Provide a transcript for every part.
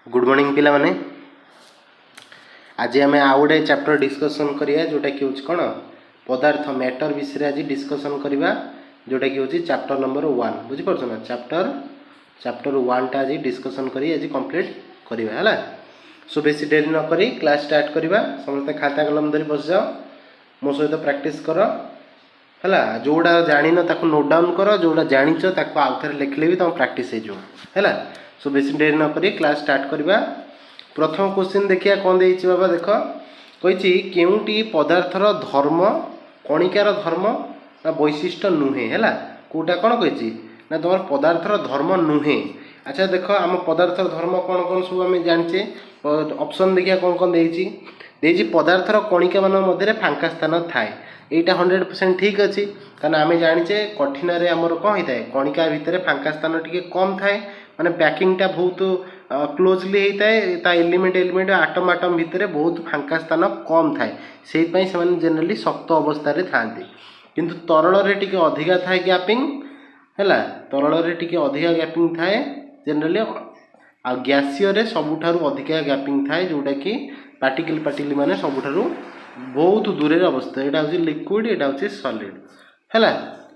Good morning पिला माने। आज आम आउ गोटे चैप्टर डिस्कसन करिया जोटा कि होची कोन पदार्थ मैटर विषय आज डिस्कसन करिवा जोटा कि होची चैप्टर नंबर 1 बुझी परछो ना। चैप्टर 1 टा आज डिस्कसन करी आज कंप्लीट करिवा हला। सो बेसी देरी न करी क्लास स्टार्ट करिवा। समस्त खाता कलम धरी बस जाओ, मो सहित प्रैक्टिस करो हला। जोड़ा जानि न ताको नोट डाउन करो, जोड़ा जानिछ ताको आउ थरे लिखले भी तुम प्रैक्टिस हे जो हला। सो बेसी देरी न करी क्लास स्टार्ट करिवा। प्रथम क्वेश्चन देखिया कौन देइछि बाबा देख कहिछि केउटी पदार्थर धर्म कणिकार धर्म ना वैशिष्ट्य नुहे हैला। कोटा कौन कहिछि ना तुम पदार्थर धर्म नुहे। अच्छा देख आम पदार्थर धर्म कौन कौन सब आम जानिचे। ऑप्शन देखिया कौन कौन देइछि पदार्थर कणिका मान मध्य फांका स्थान थाए। एटा 100% ठीक अच्छी कारण आम जानिचे कठिन रे आमर कौन होता है कणिका भितर फांका स्थान टिके कम थाए माने पैकिंगटा बहुत क्लोजली होता है। एलिमेंट आटम भितर बहुत फांका स्थान कम थाए से जनरली शक्त अवस्था था। किंतु तरल रे टिके अधिका थाए गैपिंग हैला। तरल रे टिके अधिका गैपिंग थाए जनरली आ गैसीय रे सबुठारु अधिका गैपिंग थाए जोटा कि पार्टिकल माने सबुठारु बहुत दूर अवस्था। यहाँ हूँ लिक्विड यहाँ हूँ सॉलिड हैला।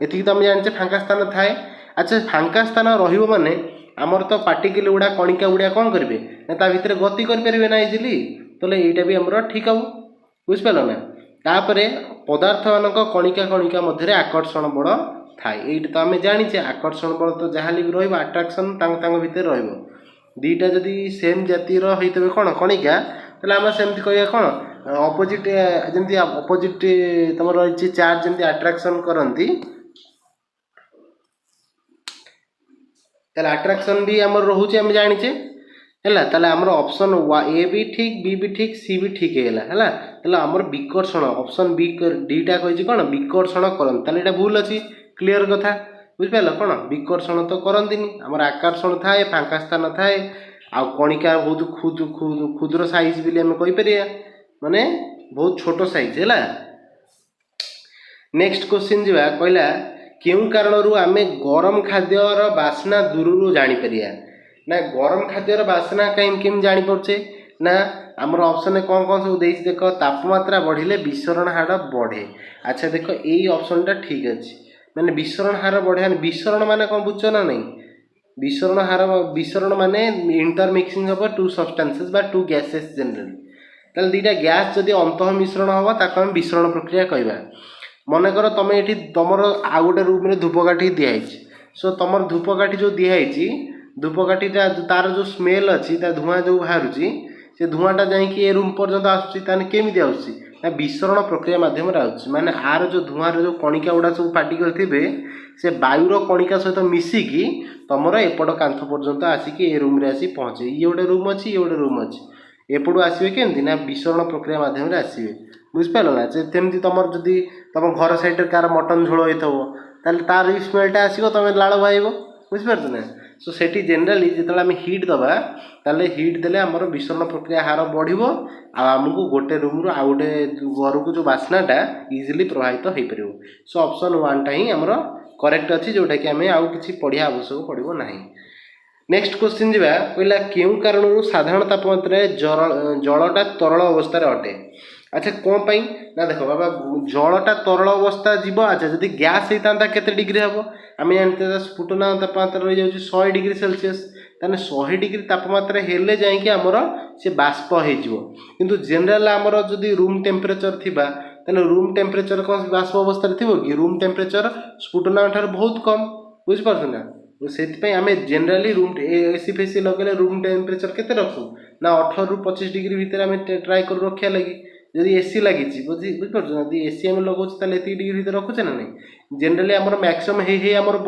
एतिक तो आम जाने फांका स्थान थाए। अच्छा फांका स्थान रहिबो माने आमर तो पार्टिकल गुड़ा कणिका गुड़ा कौन करेंगे ना ता भितर गति करें ना इजिली। तो यहाँ भी आमर ठीक हम बुझिपार ना। तापर पदार्थ मानक कणिका कणिका मध्य आकर्षण बल थाए। ये तो आम जाने आकर्षण बल तो जहाँ भी रट्राक्शन भितर रईटा जदि सेम जातिर होते कौन कणिका तेल आम सेमती कह कौन अपोजिट जमी अपोजिट तुम रही चार्ज जमी अट्राक्शन करती अट्राक्शन भी आम रोचे आम जाचे है। ताले आमर ऑप्शन ए भी ठीक बी भी ठीक सी भी ठीक है। आमर विकर्षण ऑप्शन बी डीटा कही कौन विकर्षण करते ताले भूल अच्छी क्लीयर कथा बुझिपार कौन विकर्षण तो करती आमर आकर्षण थाए फांका स्थान थाए आ कणिका बहुत क्षुद्र साइज भी आम कहीपर माने बहुत छोट साइज है। नेक्स्ट क्वेश्चन जीवा कहला क्यों कारण आम गरम खाद्यर बास्ना दूर जापर ना गरम खाद्यर बास्ना कहीं जापे ना आमर ऑप्शन कौन कौन सब देख तापमात्रा बढ़िले विसरण हार बढ़े। अच्छा देख यही ऑप्शन टा ठीक अच्छे मैंने विसरण हार बढ़े विसरण माने कौन बुझ ना नहीं विसरण माने इंटरमिक्सिंग हम टू सब्सटेंसेस बा टू गैसेस जनरली ताल दीटा गैस जदि अंत मिश्रण हम ताको हम विसरण प्रक्रिया कहवा। मनकर तुम ये तुम आउ गोटे रूम में धूपकाठी दिखाई सो तुम धूपकाठी जो दिखाई धूपकाठी तार जो स्मेल अच्छी धुआं जो बाहर से धुआंटा जा रूम पर्यंत आसमी ना विसरण प्रक्रिया मध्यम माने आर जो धुआं जो कणिका गुड़ा सब पार्टिकल थे से वायुर कणिका सहित मिसिकी तुम एपट कांथ पर्यंत आसिक ए रूम आसी पहुँचे। ये गोटे रूम अच्छी ये गोटे रूम अच्छी एपटू आसवे केमती ना विसरण प्रक्रिया मध्यम आसवे बुझिपार ना। सेमती तुम जदि तुम घर साइड कार मटन झोल होता तार स्मेलटा आसो तुम लाड़ बहब बुझिपार ना। सो सेठी जनरली जो आम हिट दबा ताले हिट देले आमर विसरण प्रक्रिया हार बढ़ो आमको गोटे रूम रु आउ गोटे घर को जो बास्नाटा इजिली प्रभावित हो पार। सो ऑप्शन 1 टा ही आमर करेक्ट अच्छी जोटा कि आम आउ कि पढ़िया आवश्यक पड़ो ना। नेक्स्ट क्वेश्चन जीवा कहला क्यों कारण साधारण तापमात्रा जलटा तरल अवस्था अटे। अच्छा कौन पाई ना देख बाबा जलटा तरल अवस्था जीव। अच्छा जब गैस होता केते डिग्री हम आम जानते स्फुटना तापमात्रा रही जाऊँगी 100 डिग्री सेल्सियस ताने 100 डिग्री तापमात्रा हेले जाइए आमर से बाष्प हो जेनराल आमर जदि रूम टेम्परेचर थिबा ताने रूम टेम्परेचर कौन बाष्प अवस्था थी कि रूम टेम्परेचर स्फुटना ठार बहुत कम बुझिपार ना। से आम जेनराली रूम एसी फेसी लगे रूम टेम्परेचर केते रखू ना 18 रु 25 डिग्री भितर आम ट्राए कर रखा लगी जदि एसी लगी बुझिपार जब एसी आम लगाऊे ये डिग्री भितर रखुचे ना नहीं। जेनराली आमर मैक्सिमम आमर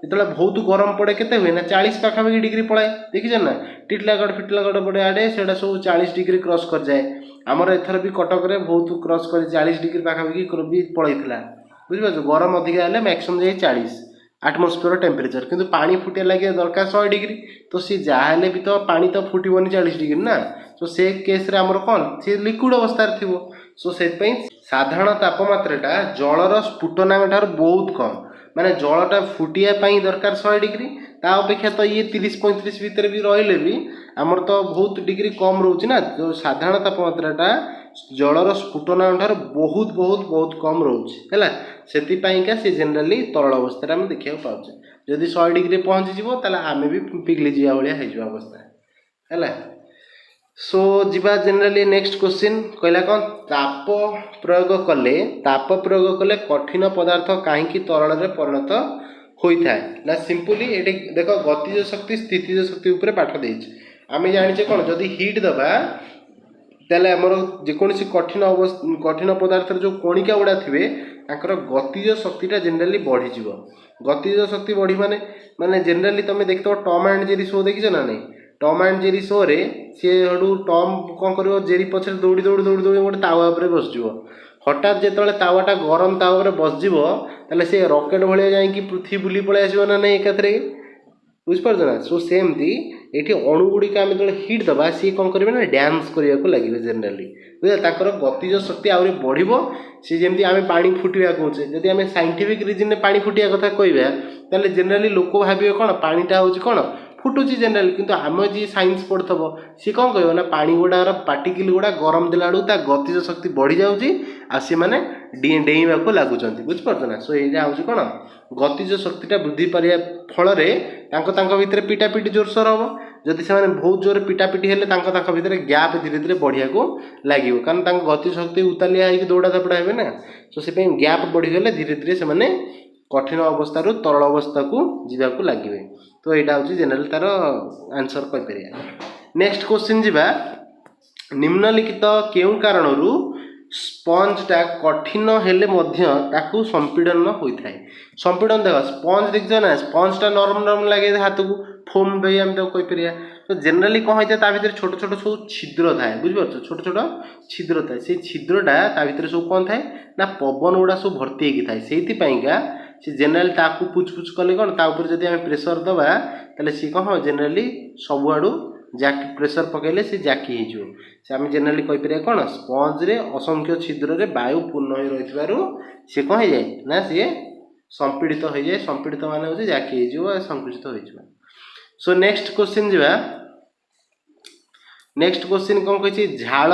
जो बहुत गरम पड़े केते हुए ना 40 पाखापाखि डिग्री पलाए देखीचे ना फिटलागढ़ पड़े आड़े से सब 40 डिग्री क्रॉस कर जाए। आमर एथर भी कटक रे बहुत क्रॉस कर 40 डिग्री पाखापाखि भी पलैला बुझिपार गरम अधिका है मैक्सिमम जाए 40 आटमोस्फियर टेम्परेचर किंतु पानी फुटे लगे दरकार 100 डिग्री तो सी जहाँ भी तो पानी तो फुटबनी 40 डिग्री ना। तो से केस रे आमर कौन सी लिक्विड अवस्था थी। सो से साधारण तापमात्रा जलर स्फुटनांक ठार बहुत कम माने जलटा फुटिया दरकार 100 डिग्री ता अपेक्षा तो ये 30-35 भितर भी रहिले भी आमर तो बहुत डिग्री कम रोचे ना, जो साधारण तापमात्राटा जलर स्फुटनांक ठार बहुत बहुत बहुत कम रोचे है, से जेनेराली तरल अवस्था आम देखा पाचे। जदि 100 डिग्री पहुँची जीवो ताले आमे भी पिघली जीवा भाया हो अवस्था है। सो जीवा जेनेराली नेक्स्ट क्वेश्चन कहला कौन, ताप प्रयोग कले कठिन पदार्थ कहीं तरल में परिणत होता है ना। सिंपली ये देख गतिज शक्ति स्थितिज शक्ति उपर पाठ देछि। आम जाने कौन जदि हिट दबा ताले आमर जेकोसी कठिन पदार्थ जो कणिका गुड़ा थे गतिज शक्तिटा जेनेराली बढ़ीज। गतिज शक्ति बढ़ी माने जेनेराली तुम देखते टॉम एंड जेरी शो देखिछ ना नहीं, टॉम एंड जेरी शो रे सी टॉम कौन कर जेरी पछे दौड़ी दौड़ी दौड़ी दौड़ी गोटे तावा उपर बसजिव। हठात जिते तावाटा गरम तावा उपर बसजिव ताले सी रॉकेट भाया जाकि पृथ्वी बुली पलि आसो ना नहीं एकाथरे, बुझिपार ना। सो सेमती ये अणुगुड़िक आम जो हिट दबा सी कौन करेंगे ना डांस करने लगे जेनेराली, बुझे गतिज शक्ति आहरी बढ़ सी जमी आम पा फुटा कहे जदि आम साइंटिफिक रिजन में पा फुटा कथा कहवा ताले जेनेराली लोक भावे कौन पानीटा हूँ कौन फुटुची जेनेराली, किंतु आम जी साइंस पढ़ुव सी कौन कह ना पानी गुड़ार पार्टिकल गुड़ा गरम देला गतिज शक्ति बढ़ी जाऊँगी आसी मैंने डेइवाक लगुच, बुझिपार ना। सो यहाँ हूँ कौन गतिज शक्तिटा वृद्धि पारिया फल भितर पिटापिटी जोरसोर हम, जदि से बहुत जोर पिटापिटी हेले भितर गैप धीरे धीरे बढ़िया को लगे, कारण गतिज शक्ति उतालिया होगी दौड़ा धापड़ा हे ना। सो से गैप बढ़ीगले धीरे धीरे से कठिन अवस्था तरल अवस्था को जीवाक लगे। तो यहाँ हूँ जेनेराल तार आंसर कहीपर। नेक्स्ट क्वेश्चन जीवा, निम्नलिखित केउं कारणरू स्पंजटा कठिन हेले मध्य ताकू संपीड़न होता है। संपीड़न देख स्पंज देख ना, स्पंजटा नरम नरम लगे हाथ को फोम भाई आम कहीपर। तो जेनेराली कौन होता है भर छोट छोट सब छिद्र थाए, बुझिपार छोट छोट छिद्र थाए, से छिद्रटा भर सब कौन थाए ना पवन गुड़ा सब भर्ती होगी थाए। से जेनेराली ताकू पुचपुच कले कौन ताऊपर जब आम प्रेसर दबा ताले सी कौन जेनेराली सबुआड़ू जाकी प्रेसर पकड़े सी जाकी हो आम जेनेराली कहीपर कौन स्पंज रे असंख्य छिद्र रे वायु पूर्ण हो रही सी कौन हो जाए ना सी संपीड़ित हो जाए। संपीड़ित मान हो जाकी हो संकुचित हो। सो नेक्स्ट क्वेश्चन जीवा, नेक्स्ट क्वेश्चन कौन कही झाल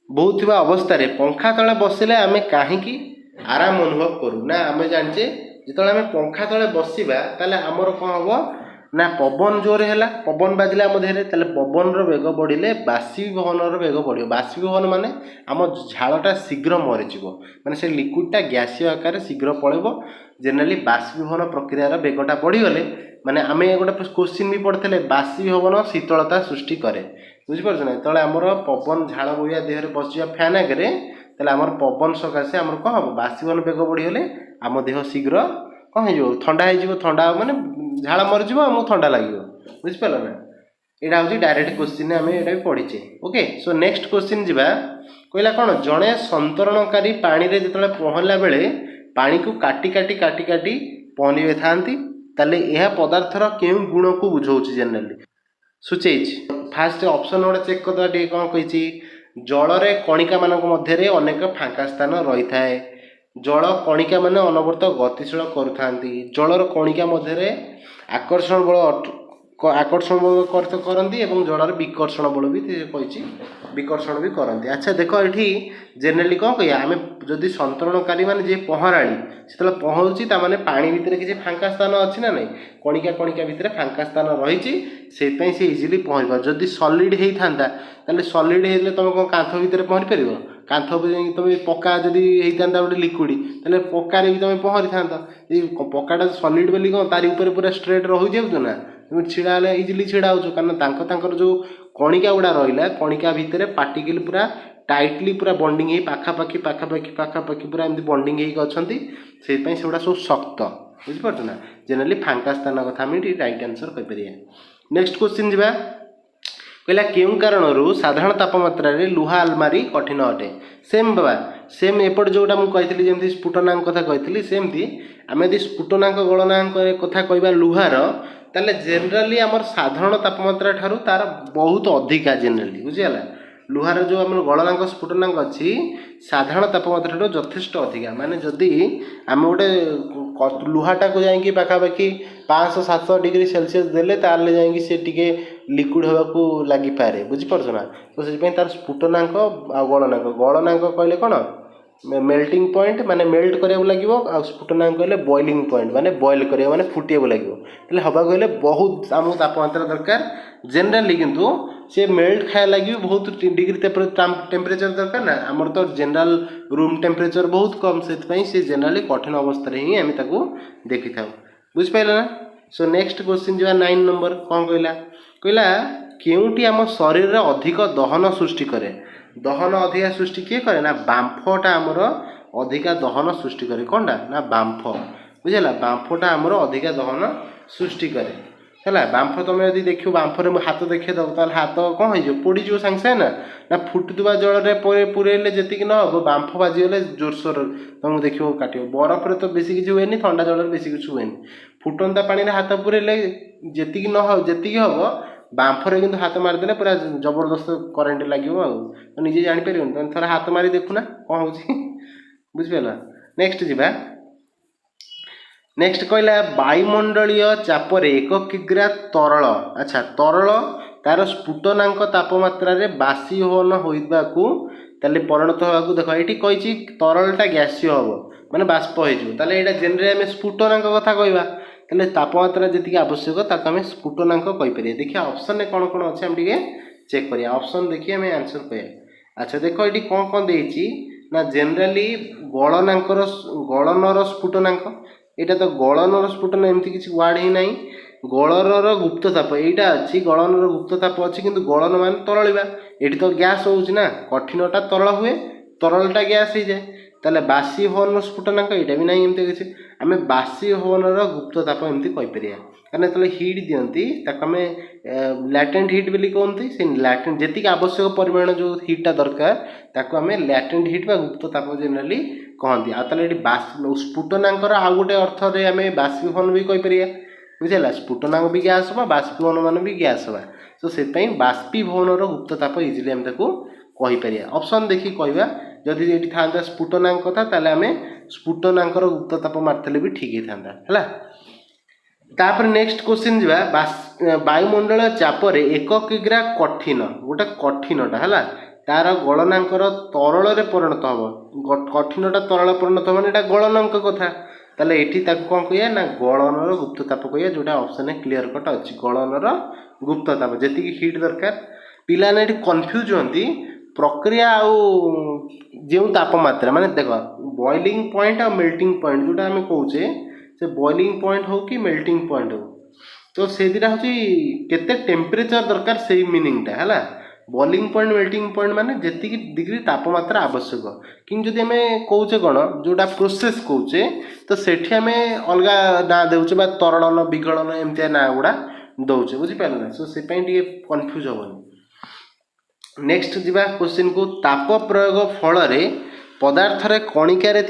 बहुत अवस्था पंखा तले बसिले आम कहीं आराम अनुभव करूँ ना। आम जाने जो आम पंखा तले बसवा ताले आमर कौन हम ना पवन जोर है पवन बाजिले आम देहरे ताले पवन वेग बढ़िले बाष्पीभवन वेग बढ़। बाष्पीभवन माने आम झालटा शीघ्र मरीज माने से लिक्विडटा गैसीय आकार शीघ्र पड़ेब। जेनेराली बाष्पीभवन प्रक्रियार वेगटा बढ़ीगले माने आम गोटे क्वेश्चन भी पढ़ते बाष्पीभवन शीतलता सृष्टि करे, बुझिपार ना। जो आमर पवन झाल बोया देहरे बसिया फैन आगे ताले आमर पवन सकाशे आमर कौन हम बाष्पीभवन वेग बढ़ीगले आम देह शीघ्र कौन हो ठंडा हो ठंडा माने झाल मरीज आमको ठंडा लगे, बुझिपार ना। यहाँ हूँ डायरेक्ट क्वेश्चन आम ये पढ़ीचे। ओके सो नेक्स्ट क्वेश्चन जीवा कहला कौन जड़े संतरणकारी पानी रे जिते पहरला बेले पानी को काटी काटी काटी काटी पहरी था यह पदार्थर केउं गुण को बुझाऊँ जेनेराली सूचे। फास्ट ऑप्शन गोटे चेक करदे कौन कही जलरे कणिका मानक मध्य अनेक फांका स्थान रही था, जल कणिका माने अनवर्त गतिशील करुथांती, जलर कणिका मध्य आकर्षण बल करती एवं जलर विकर्षण बल भी कही विकर्षण भी करती। अच्छा देख ये जेनेराली कौन कह आम जदि संतरणकारी माने जे पहराड़ी से पहरुची ताने पानी भितर किसी फांका स्थान अच्छी ना नहीं, कणिका कणिका भितर फांका स्थान रही से इजिली पहरी पार। जदि सॉलिड होता ताले सॉलिड होते तुम कौन कांथ भितर पहरी पार, कांथ तुम पक्का जदि होता गोटे लिक्विड ताले पक्कार भी तुम पहरी था। पक्काटा सॉलिड बोली कौन तारी ऊपर पूरा स्ट्रेट रही जाऊँ ना तुम छिड़ा इजिली छिड़ा हो, कारण जो कणिका गुड़ा रहा कणिका भितर पार्टिकल पूरा टाइटली पूरा बॉन्डिंग हो पाखापाखि पाखापाखि पाखापाखि पूरा एमती बॉन्डिंग होगा से सब शक्त, बुझिपार ना। जेनेराली फांका स्थान कथा आम राइट आंसर कहीपर। नेक्स्ट क्वेश्चन जीवा कहला केउं कारणरू साधारण तापमात्रा रे लुहा आलमारी कठिन अटे। सेम बाबा सेम एपट जोटा मुझे जमी स्फुटनांक कथा कही सेमती आम यदि स्फुटनांक गणनांक कथा कहवा लुहार ताले जेनेराली आमर साधारण तापमात्रा ठारू तार बहुत अधिका जेनेराली बुझीगला। लुहार जो आम गलनांक स्फुटनांक अच्छी साधारण तापमात्रा यथेष्ट अधिका माने जदि आम गोटे लुहाटा को जाकि पाखापाखि 500-700 डिग्री सेल्सियस देले ताले जाकि से टिके लिक्विड होगा लगिपे बुझीपार ना। तो से तार स्फुटनांक आ गलनांक कहले कौन मेल्टिंग पॉइंट माने मेल्ट करिया लगे आ स्फुटनांक कहले बॉइलिंग पॉइंट माने बॉइल करिया माने फुटिया लगे तेल हवा कहले बहुत आमको तापमात्रा दरकार जेनराली किंतु से मेल्ट खाया लगे बहुत डिग्री टेम्परेचर दरकार ना आमर तो जनरल रूम टेम्परेचर बहुत कम से जनराली कठिन अवस्था ही आम देखी था बुझिपारे ना। सो नेक्स्ट क्वेश्चन जो 9 नंबर कौन कहला केउटी आम शरीर अधिक दहन सृष्टि करे दहन अधिका सृष्टि किए करे ना बांफटा आमर अधिका दहन सृष्टि करे कौनटा ना बांफ बुझेगा बांफटा आमर अधिका दहन सृष्टि करे है बांफ तुम यदि देख बांफरे हाथ देखीदेव तो हाथ कौन हो पोड़ी सांगे सागे ना फुटुवा जल पूरेले जी न हम बांफ बाजिगले जोरसोर तुमको देख काट बरफ तो बेसी किसी हुए ठंडा जल बेसी किसी हुए फुटंता पानी हाथ पूरेले जी न हो जी हम बांफरे कि हाथ मारिदेले पूरा जबरदस्त करेन्ट लगे तो निजे जापर तुम थोड़ा हाथ मारी देखुना कौन हो बुझिपार। नेक्स्ट जी नेक्स्ट कहला वायुमंडलीय चापर 1 किग्रा तरल अच्छा तरल तार स्फुटनांक तापमात्रा रे बाष्पीभवन होइबाकू ताले परिणत होगाकू देख ये कही तरलटा गैसीय हम माने बाष्प हो जेनराली आम स्फुटनांक कथा कहवा ताले तापमात्रा जी आवश्यक ताको आम स्फुटनांक कहीपर देखिए ऑप्शन में कौन कौन अच्छे आम टे चेक करिया ऑप्शन देखिए आम आंसर कह अच्छा देख ये कौन कौन देती ना जेनराली गलनांकर गलनर स्फुटनांक यहाँ तो गलनर स्फुटन एमती किसी वार्ड ही ना गलनर गुप्तताप यहाँ अच्छी गलनर गुप्तताप अच्छी किंतु गलन मान तरलिबा ये तो गैस होना कठिनटा तरल हुए तरलटा गैस हो जाए ताले बाष्पीभवन स्फुटनांक यहाँ भी ना एमती किसी आम बाष्पीभवन गुप्तताप एमती कहीपर कारण जो हिट दिखती आम लैटेंट हिट बोली कहते से लैटेंट जी आवश्यक परिमाण जो हिटा दरकार ताको आम लैटेंट हिट बा गुप्तताप जेनराली कहती आगे स्फुटनांकर आउ गोटे अर्थ रे आम बाष्पीभवन भी कहीपर बुझेगा स्फुटनांक भी गैस हाँ बाष्पीभवन मान भी गैस हाँ तो से बाष्पीभवन गुप्तताप इजिली आम कहीपर ऑप्शन देखिए कहवा जदि ये था स्फुटनांक कथा ताले आम स्फुटनांकर गुप्तताप मारते भी ठीक ही था है। तापर नेक्स्ट क्वेश्चन जा वायुमंडल चापर 1 किग्रा कठिन गोटे कठिनटा है तार गलनांकर तरल रे परिणत हम कठिनटा तरल परिणत हम यहाँ गलनांक कथा ताले एठी ताको कौन कहिया ना गलनर गुप्तताप कहिया जोटा ऑप्शन क्लियर कट अच्छी गलनर गुप्तताप जी हिट दरकार पिला ने कन्फ्यूज होती प्रक्रिया आउ जो तापमात्रा माने देख बॉइलिंग पॉइंट और मेल्टिंग पॉइंट जोटा आम कौचे से बॉइलिंग पॉइंट हो कि मेल्टिंग पॉइंट हो तो से दुटा हूँ केते टेम्परेचर दरकार से मीनिंगटा है बॉइलिंग पॉइंट मेल्टिंग पॉइंट माने जी डिग्री तापमात्रा आवश्यक कि जदि आम कौचे कौन जोटा प्रोसेस कौचे तो सेठी आम अलग ना देचे तरलन विगलन एमती ना गुड़ा दौचे बुझीपारे ना सो से कन्फ्यूज हेनी। नेक्स्ट जीवा क्वेश्चन को ताप प्रयोग फल पदार्थ कणिकार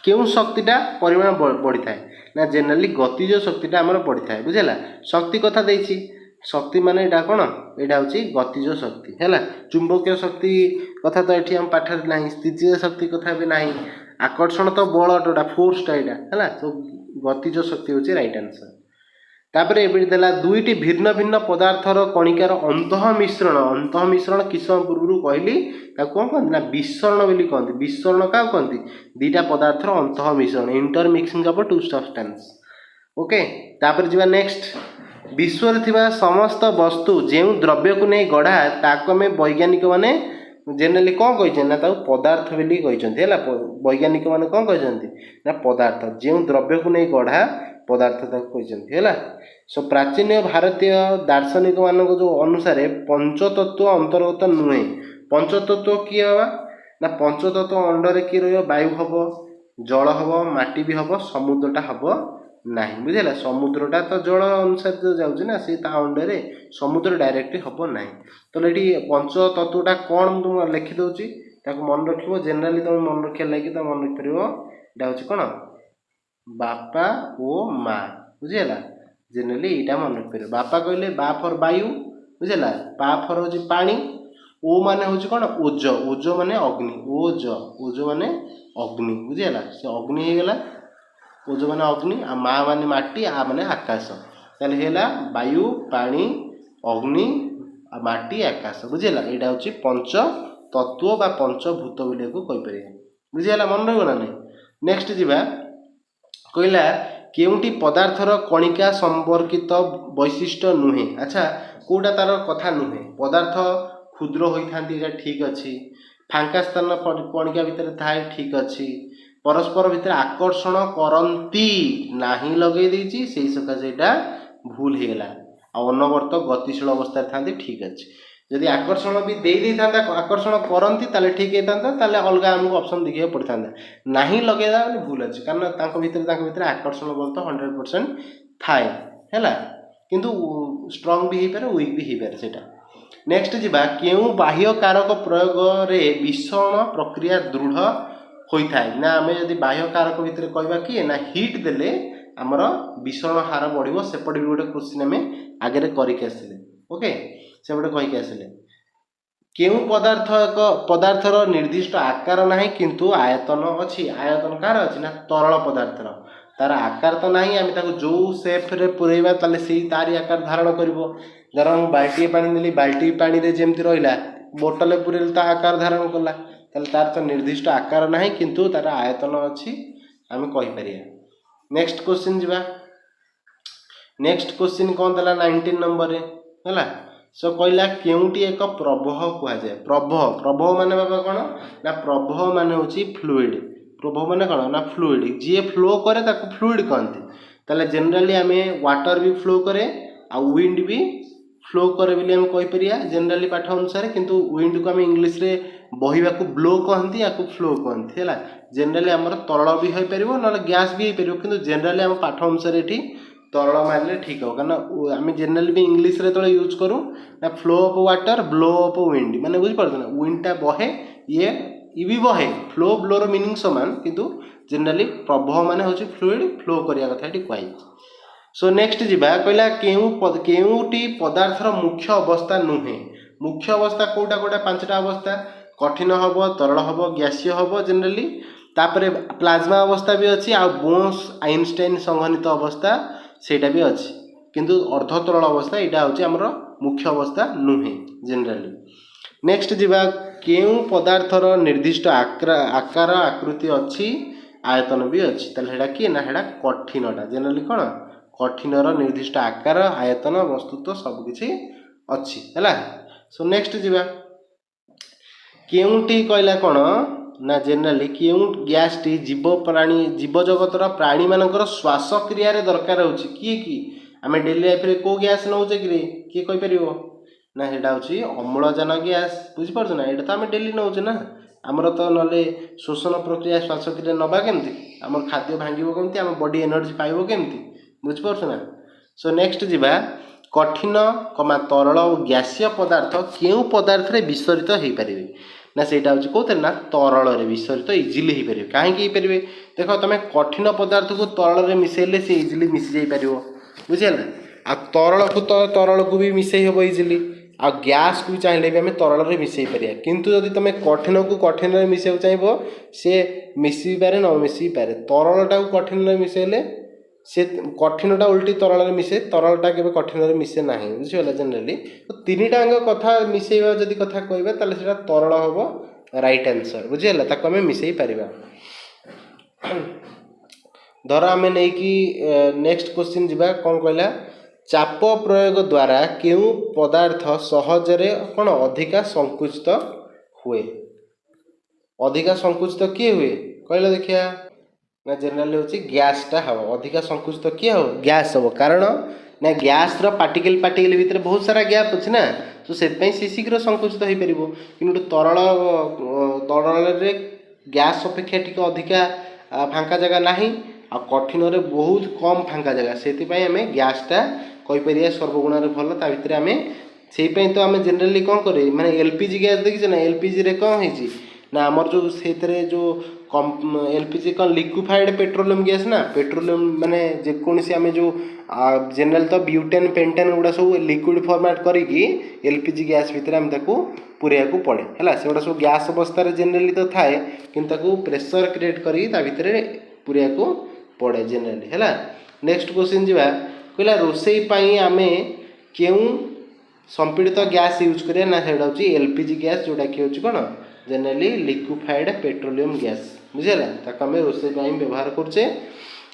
क्यों शक्तिटा परिमाण बढ़ी थाए ना जेनराली गतिज शक्तिटा आमर बढ़ी थाए बुझेगा शक्ति कथा देछि शक्ति माने एटा कौन यहाँ हूँ गतिज शक्ति है चुंबकीय शक्ति कथा तो ये आम पाठर ना स्थितिज शक्ति कथा भी ना आकर्षण तो बल जोटा फोर्सटा यहाँ है तो गतिज शक्ति हूँ राइट आंसर। तापर ये देला दुईटी भिन्न भिन्न पदार्थर कणिकार अंतः मिश्रण किस समय पूर्व कहली कौन कहते ना विसरण बोली कहते विसरण क्या कहते दीटा पदार्थर अंतः मिश्रण inter mixing of two substance okay. तापर जीवा नेक्स्ट विश्व थिबा समस्त वस्तु जो द्रव्य को नहीं गढ़ा ताको में वैज्ञानिक माने जेनराली कौन कहते ना पदार्थ बोली कहते है वैज्ञानिक माने कौन कहते ना पदार्थ जो द्रव्य को नहीं गढ़ा पदार्थ कहते है। सो प्राचीन भारतीय दार्शनिक मान जो अनुसार पंचतत्व अंतर्गत नुहे पंचतत्व किए हवा ना पंचतत्व अंडर किए रही वायु हम जल हम माटी भी हम समुद्रटा हम ना बुझेगा समुद्रटा तो जल अनुसार तो जाऊँगी ना सी अंडर समुद्र डायरेक्ट हम ना तो ये पंचतत्वटा कौन तुम लिखिदे मन रख जेनराली तुम मन रखा लगे तुम मन रखिपर यहाँ हूँ कौन बापा ओ माँ बुझेगा जेनराली यहाँ मन रखिपर बापा कहले बा फर वायु बुझेगा पा फर हूँ पानी ओ माने होची कोन ओज ओज माने अग्नि ओज ओज माने अग्नि बुझिला से अग्नि हे गेला ओज माने अग्नि आ मा माने माटी आ माने आकाश ताले हेला वायु पानी अग्नि आ माटी आकाश बुझिला एटा होची पंच तत्व बा पंचभूत बोली को कहि परिया बुझिला मन रहबो ना नहीं नेक्स्ट जीवा कहला केउटी पदार्थर कणिका संपर्कित वैशिष्ट्य नुहे अच्छा कोटा तार कथा नुहे पदार्थ क्षुद्र होइथांती एटा ठीक अछि फांका स्थान कणिका भितर थाए ठीक अछि परस्पर भितर आकर्षण करंती नाही लगे देछि सेही सकाशे एटा भूल हेला आ अनवर्त गतिशील अवस्था थांती ठीक अछि यदि आकर्षण भी दे देता आकर्षण करती ताले ठीक होता ताले अलग आमको ऑप्शन देखिए पड़ता नहीं लगेदा बोले भूल अच्छे कारण भितर आकर्षण बल तो 100% थाए है किंतु स्ट्रंग भी हो पारे वीक भी हो पारे सेटा नेक्स्ट जीवा केउ बाह्य कारक प्रयोग रे विषण प्रक्रिया दृढ़ होता है ना आम यदि बाह्य कारक भितर कहवा कि ना हिट देले आमर विषण हार बढ़ो सेपटे भी गोटे क्वेश्चन आम आगे करके आसले ओके से गोटे कहीकि आसिले केउ पदार्थ एक पदार्थर निर्दिष्ट आकार नाही किंतु आयतन अच्छी आयतन कार अच्छी ना तरल पदार्थर तार आकार तो नहीं आम जो सेप रे पुरेबा ताले से तारी आकार धारण करिवो धर बाल्टी पानी देली बाल्टी पानी रे जेमती रहिला बोतल पुरेल ता आकार धारण कला ताले तार तो निर्दिष्ट आकार नहीं किंतु तार आयतन अच्छी आम कहि परिया नेक्स्ट क्वेश्चन जीवा नेक्स्ट क्वेश्चन कौन देला 19 नंबर रे हैला सो कहला केउटी एक प्रवाह कह जाए प्रवाह प्रवाह माने बाबा कौन ना प्रवाह माने होची फ्लूइड प्रवाह माने कौन ना फ्लूइड जी फ्लो करे ताको फ्लूइड कहते ताले जनरली आम वाटर भी फ्लो करे आ विंड भी फ्लो करे बोली आम कहि परिया जनरली पाठ अनुसार किंतु विंड को आम इंग्लिश रे बहिबा को ब्लो कहती या को फ्लो कहती है जनरली आमर तरल भी हो पारिबो न गैस भी हो पारिबो किंतु जनरली आम पाठ अनुसार एठी तरल मानले ठीक हो कारण आम जनरली भी इंग्लिश रे तो यूज करूँ ना flow of water blow of wind माने बुझी पारछ ना विंडटा बहे ये भी बहे फ्लो ब्लोर मीनिंग समान किंतु जनरली प्रवाह माने होची फ्लूइड फ्लो करिया कथा एठी कहै सो नेक्स्ट जीवा कहला केउटी पदार्थर मुख्य अवस्था नुहे मुख्य अवस्था कोटा कोटा पांचटा अवस्था कठिन हबो तरल हबो गैसीय हबो जनरली तापरे प्लाज्मा अवस्था भी अच्छी आ बोन्स आइनस्टाइन संघनित अवस्था सेटा भी अच्छी किंतु अर्ध तरल अवस्था यहाँ हूँ आमर मुख्य अवस्था नुहे जनरली नेक्स्ट जीवा केउ पदार्थर निर्दिष्ट आकार आकृति अच्छी आयतन भी अच्छी ताले किए ना हेडा कठिनटा जनरली कौन कठिनर निर्दिष्ट आकार आयतन वस्तुत्व सबकिछि अच्छी है सो नेक्स्ट जीवा केउटी कहला कौन ना जनरली केउ गैस टी जीव प्राणी जीव जगतर प्राणी मानकर श्वासक्रिया दरकार होची किए कि आम डेली लाइफ रे को गैस नौचे कि किए कहि परिबो ना हेडा होची अम्लजान गैस बुझी पारछ ना एटा तो आम डेली नौचे ना आमर तो नले शोषण प्रक्रिया श्वासक्रिया नबा केमती आमर खाद्य भांगिबो केमती आम बॉडी एनर्जी पाइबो केमती बुझी पारछ ना सो नेक्स्ट जीवा कठिन कमा तरल और गैसीय पदार्थ केउ पदार्थ रे विसरित हो पारे ना सेटा हूँ कौन ना तरल विसरित इजिली हो पारे कहीं देख तुम कठिन पदार्थ को तरल मिसेले सी इजिली मिसी जापर बुझेगा आ तरल को तो तरल को भी मिसई हम इजिली आ गैस को भी चाहिए भी आम तरल मिसई पार किंतु जब तुम कठिन को कठिन मिसाइक चाहब सी मिसी पारे न मिसी पारे तरलटा को कठिन मिसेले से कठिनटा उल्टी तरल मिसे तरलटा के कठिन मिसे ना बुझीगला जनरली तो तीन टांग कथा मिसेवा जदि कथा कहबा ताले सेटा तरल हम राइट आंसर बुझीगला ताको आम मिसई पारिबा धर आम नहीं कि नेक्स्ट क्वेश्चन जीवा कौन कहला चाप प्रयोग द्वारा केउ पदार्थ सहजरे कौन अधिका संकुचित हुए अधिका संकुचित किए हुए कहला देखिया ना जनरली हूँ गैसटा हम अधिका संकुचित किए हो गैस हम कारण ना गैस पार्टिकल पार्टिकल भितर बहुत सारा गैप अच्छे ना तो से शीघ्र संकुचित हो पार कि तरल तरल गैस अपेक्षा टी अधिका फांका जगह ना आ कठिन बहुत कम फांका जगह से आम गैसटा कहीपर सर्वगुण भल ता भर आम से तो आम जनरली कौन करे माने एलपीजी गैस देखिए ना एलपीजी रे कौन है ना आमर जो से जो एलपीजी कौन लिक्विफाइड पेट्रोलियम गैस ना पेट्रोलियम माने जेकोसी आम जो जनरल तो ब्यूटेन पेंटेन गुड़ा सब लिक्विड फॉर्मेट करिकी एलपीजी गैस भितर आम ताकू पुरिया को पड़े है से गुड़ा सब गैस अवस्था जनरली तो थाए कि प्रेशर क्रिएट करी भितर पुरिया को पड़े जनरली है। नेक्स्ट क्वेश्चन जी कहला रोसई आम क्यों संपीड़ित गैस यूज करिया ना सेटा हूँ एलपीजी गैस जोटा कि हूँ कौन जनरली लिक्विफाइड पेट्रोलियम गैस बुझेगा ताको आम रोसई व्यवहार करुचे।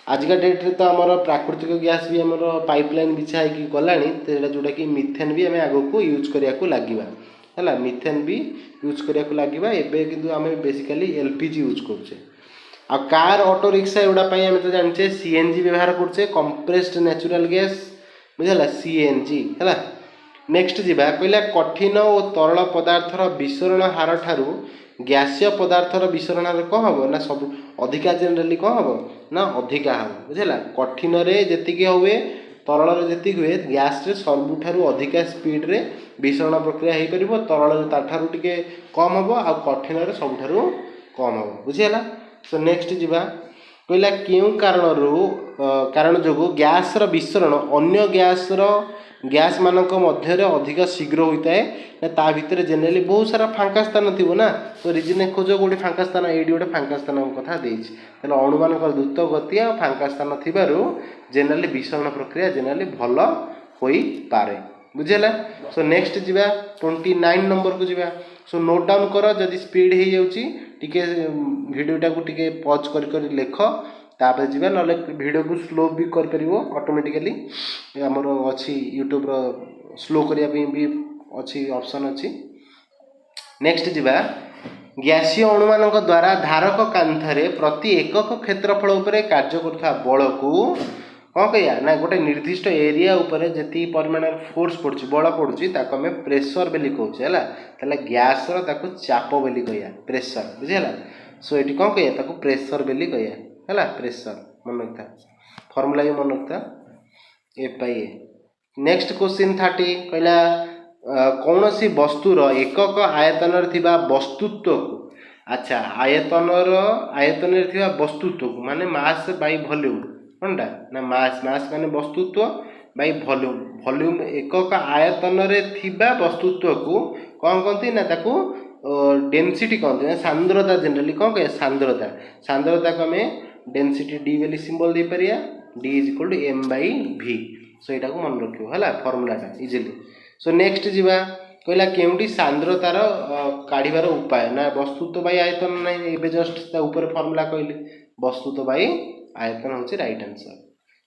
आजिका डेट्रे तो आमर प्राकृतिक गैस भी आमर पाइपलाइन बिछाई गलानी जोटा कि मिथेन भी आम आग को यूज करने लगे है मिथेन भी यूज करने लगे एवं कितु आम बेसिकाली एलपीजी यूज करुचे। आ कार ऑटो रिक्शा एगुड़ा आम तो जानचे सीएनजी व्यवहार करुचे कंप्रेस्ड नेचुरल गैस बुझेगा सीएनजी है। नेक्स्ट जीवा कहला कठिन और तरल पदार्थर विसरण हार ठारू गैसीय पदार्थर विसरण हार कौन हम ना सब अधिका जनरली कौन हम ना अधिका हम बुझेगा कठिन जी हुए तरल जी हुए गैस सबुठार अधिका स्पीड रे विसरण प्रक्रिया हो पार तरल ताठारू टिके कम हम आ कठिन सबुठार कम हम बुझीगला। सो नेक्स्ट जीवा कहला क्यों कारण जो गैस विसरण अन्य गैस मानक मध्य अधिक शीघ्र होता है ता भितर जनरली बहुत सारा फांका स्थान थी ना तो रिजन खोज गोटे फांका स्थान ये गोटे फांका स्थान कथा देते अणु मान द्रुत गति आ फांका स्थान थी जनरली विसरण प्रक्रिया जनरली भल हो पारे बुझेगा। सो नेक्स्ट जीवा 29 नंबर को जीवा। सो नोट डाउन कर जदि स्पीड हो जाऊँगी भिडियोटा को टिके पॉज कर लेख तापर जीवा ना वीडियो को स्लो भी कर ऑटोमेटिकली आमर अच्छी यूट्यूब स्लो करने भी अच्छी ऑप्शन अच्छी। नेक्स्ट जीवा गैसीय अणु मान द्वारा धारक कांथरे प्रति एकक क्षेत्रफल उपर कार्य करुवा बल को कौन कह ना गोटे निर्दिष्ट एरिया उपर जी परिमाण फोर्स पड़ुची बल पड़ुची ताको आम प्रेशर बेली कहूँ है गैस ताको चाप बेली कह प्रेशर बुझेगा। सो ये कौन कह प्रेशर बेली कह है प्रेशर मन रखता फर्मूला भी मन रखता F by A. Next question 30 कहला कौन सी वस्तुर एकक आयतन वस्तुत्व को अच्छा आयतन वस्तुत्व को माने मास बाई वॉल्यूम कौनटा ना मास माने वस्तुत्व बाई वॉल्यूम वॉल्यूम एकक आयतन वस्तुत्व को कौन कहती ना ताकू डेनसीटी कहते हैं सांद्रता जनरली कौन कहे सांद्रता को आम डेनसीटी डी वाली सिंबल दे पारिया D is equal to M by V. So यहाँ को मन रखियो है फर्मूलाटा इजिली। सो नेक्स्ट जीवा कहला केउटी सांद्रतार काढ़ार उपाय ना वस्तुत्व बाई आयतन ना ये जस्ट ऊपर फर्मूला कहली वस्तुत्व बाई आयतन हूँ राइट आंसर।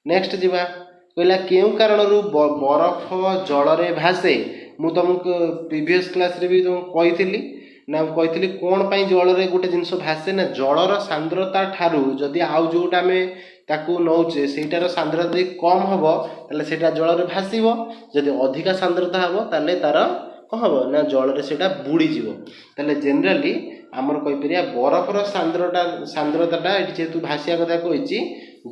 नेक्स्ट जीवा कहला क्यों कारण बरफ जल रे भासे मु तुमको प्रीवियस क्लास रे भी तुमको कही ना कही कौन पाई जल रे गोटे जिनस भासे ना जलर सांद्रता ठारू जदि आउ जोटा आम ताकू नौचे सेटार सांद्रता यदि कम हम ताले सेटा जल रे भासीब जदि अधिका सांद्रता हम ताले तार कौन हम ना जल रे सेटा बुड़ीज ताले जनरली आमर कहीपर बरफर सांद्रता ये जेहेतु भाषा कथा कही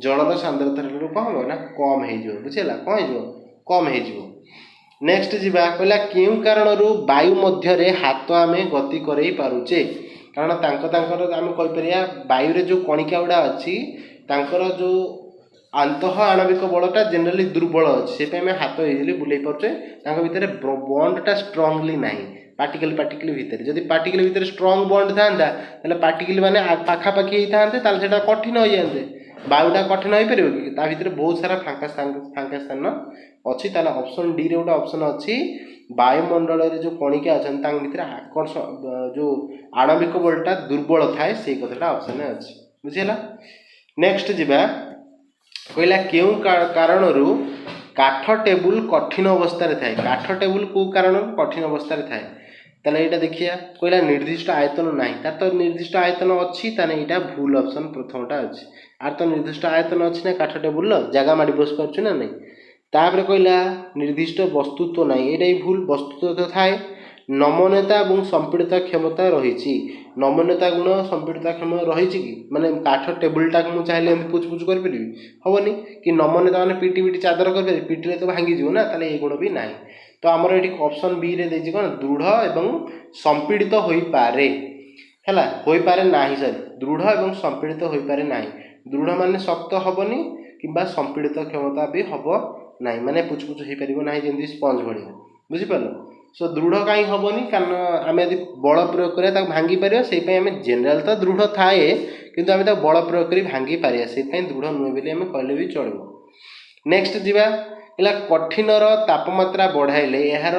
जलर सांद्रता कौन हम ना कम हो बुझेगा कौन हो कम हो। नेक्स्ट जीवा कहला क्यों कारण वायु मध्य हाथ आम गति करई पारुचे कारण तांकर आम कहीपर वायु रे जो कणिका गुड़ा अच्छी तांकर जो आंतः आणविक बलटा जनरली दुर्बल अच्छे से आम हाथ इजिली बुले पारे भितर बंडटा स्ट्रंगली ना पार्टिकल भितर जदि पार्टिकल भितर स्ट्रंग बंड था पार्टिकल माने पाखापाखि होता है कठिन हो जाते वायुटा कठिन हो पार कि भितर बहुत सारा फांका स्थान अच्छी ऑप्शन डी रे गोटे ऑप्शन अच्छी वायुमंडल जो कणिका अच्छा भितर आकर्षण जो आणविक बलटा दुर्बल थाए से कथाटा ऑप्शन अच्छी बुझेगा। नेक्स्ट जीवा कहला क्यों कारण काठ टेबुल कठिन अवस्था थाए काठ टेबुल को कारण कठिन अवस्था थाए ताले यहाँ देखिया कहला निर्दिष्ट आयतन ना तार तो निर्दिष्ट आयतन अच्छी यहाँ भूल ऑप्शन प्रथमटा अच्छी आर तो निर्दिष्ट आयतन अच्छी ना काठ टेबुल जगह माड़ी बस पार्छ ना नहीं तापर कहला निर्दिष्ट वस्तुत्व ना यहाँ भूल वस्तुत्व तो थाए नमनीयता और संपीड़ित क्षमता रही नमनीयता गुण संपीड़ित क्षम रही कि माने काठ टेबुलटा को चाहिए पुछ पुछ करी हेनी कि नमनीयता मैंने पिटी पिटी चादर कर पिटी तो भांगीज ना ताले ये गुण भी ना तो आमर ये ऑप्शन बी रे कौन दृढ़ एवं संपीड़ित हो पारे ହେଲା ହୋଇପାରେ ନାହିଁ ସରି ଦୃଢ଼ ଏବଂ ସମ୍ପୀଡ଼ିତ ହୋଇପାରେ ନାହିଁ। ଦୃଢ଼ ମାନେ ଶକ୍ତ ହେବନି କିମ୍ବା ସମ୍ପୀଡ଼ିତ କ୍ଷମତା ବି ହେବ ନାହିଁ, ମାନେ ପୁଚୁପୁଚୁ ହେଇପାରିବ ନାହିଁ ଯେମିତି ସ୍ପଞ୍ଜ ଭଳିଆ। ବୁଝିପାରିଲ? ସୋ ଦୃଢ଼ କାହିଁ ହେବନି, କାରଣ ଆମେ ଯଦି ବଳ ପ୍ରୟୋଗ କରିବା ତାକୁ ଭାଙ୍ଗି ପାରିବା। ସେଇପାଇଁ ଆମେ ଜେନେରାଲ ତ ଦୃଢ଼ ଥାଏ, କିନ୍ତୁ ଆମେ ତାକୁ ବଳ ପ୍ରୟୋଗ କରି ଭାଙ୍ଗି ପାରିବା। ସେଇପାଇଁ ଦୃଢ଼ ନୁହେଁ ବୋଲି ଆମେ କହିଲେ ବି ଚଳିବ। ନେକ୍ସଟ ଯିବା ହେଲା କଠିନର ତାପମାତ୍ରା ବଢ଼ାଇଲେ ଏହାର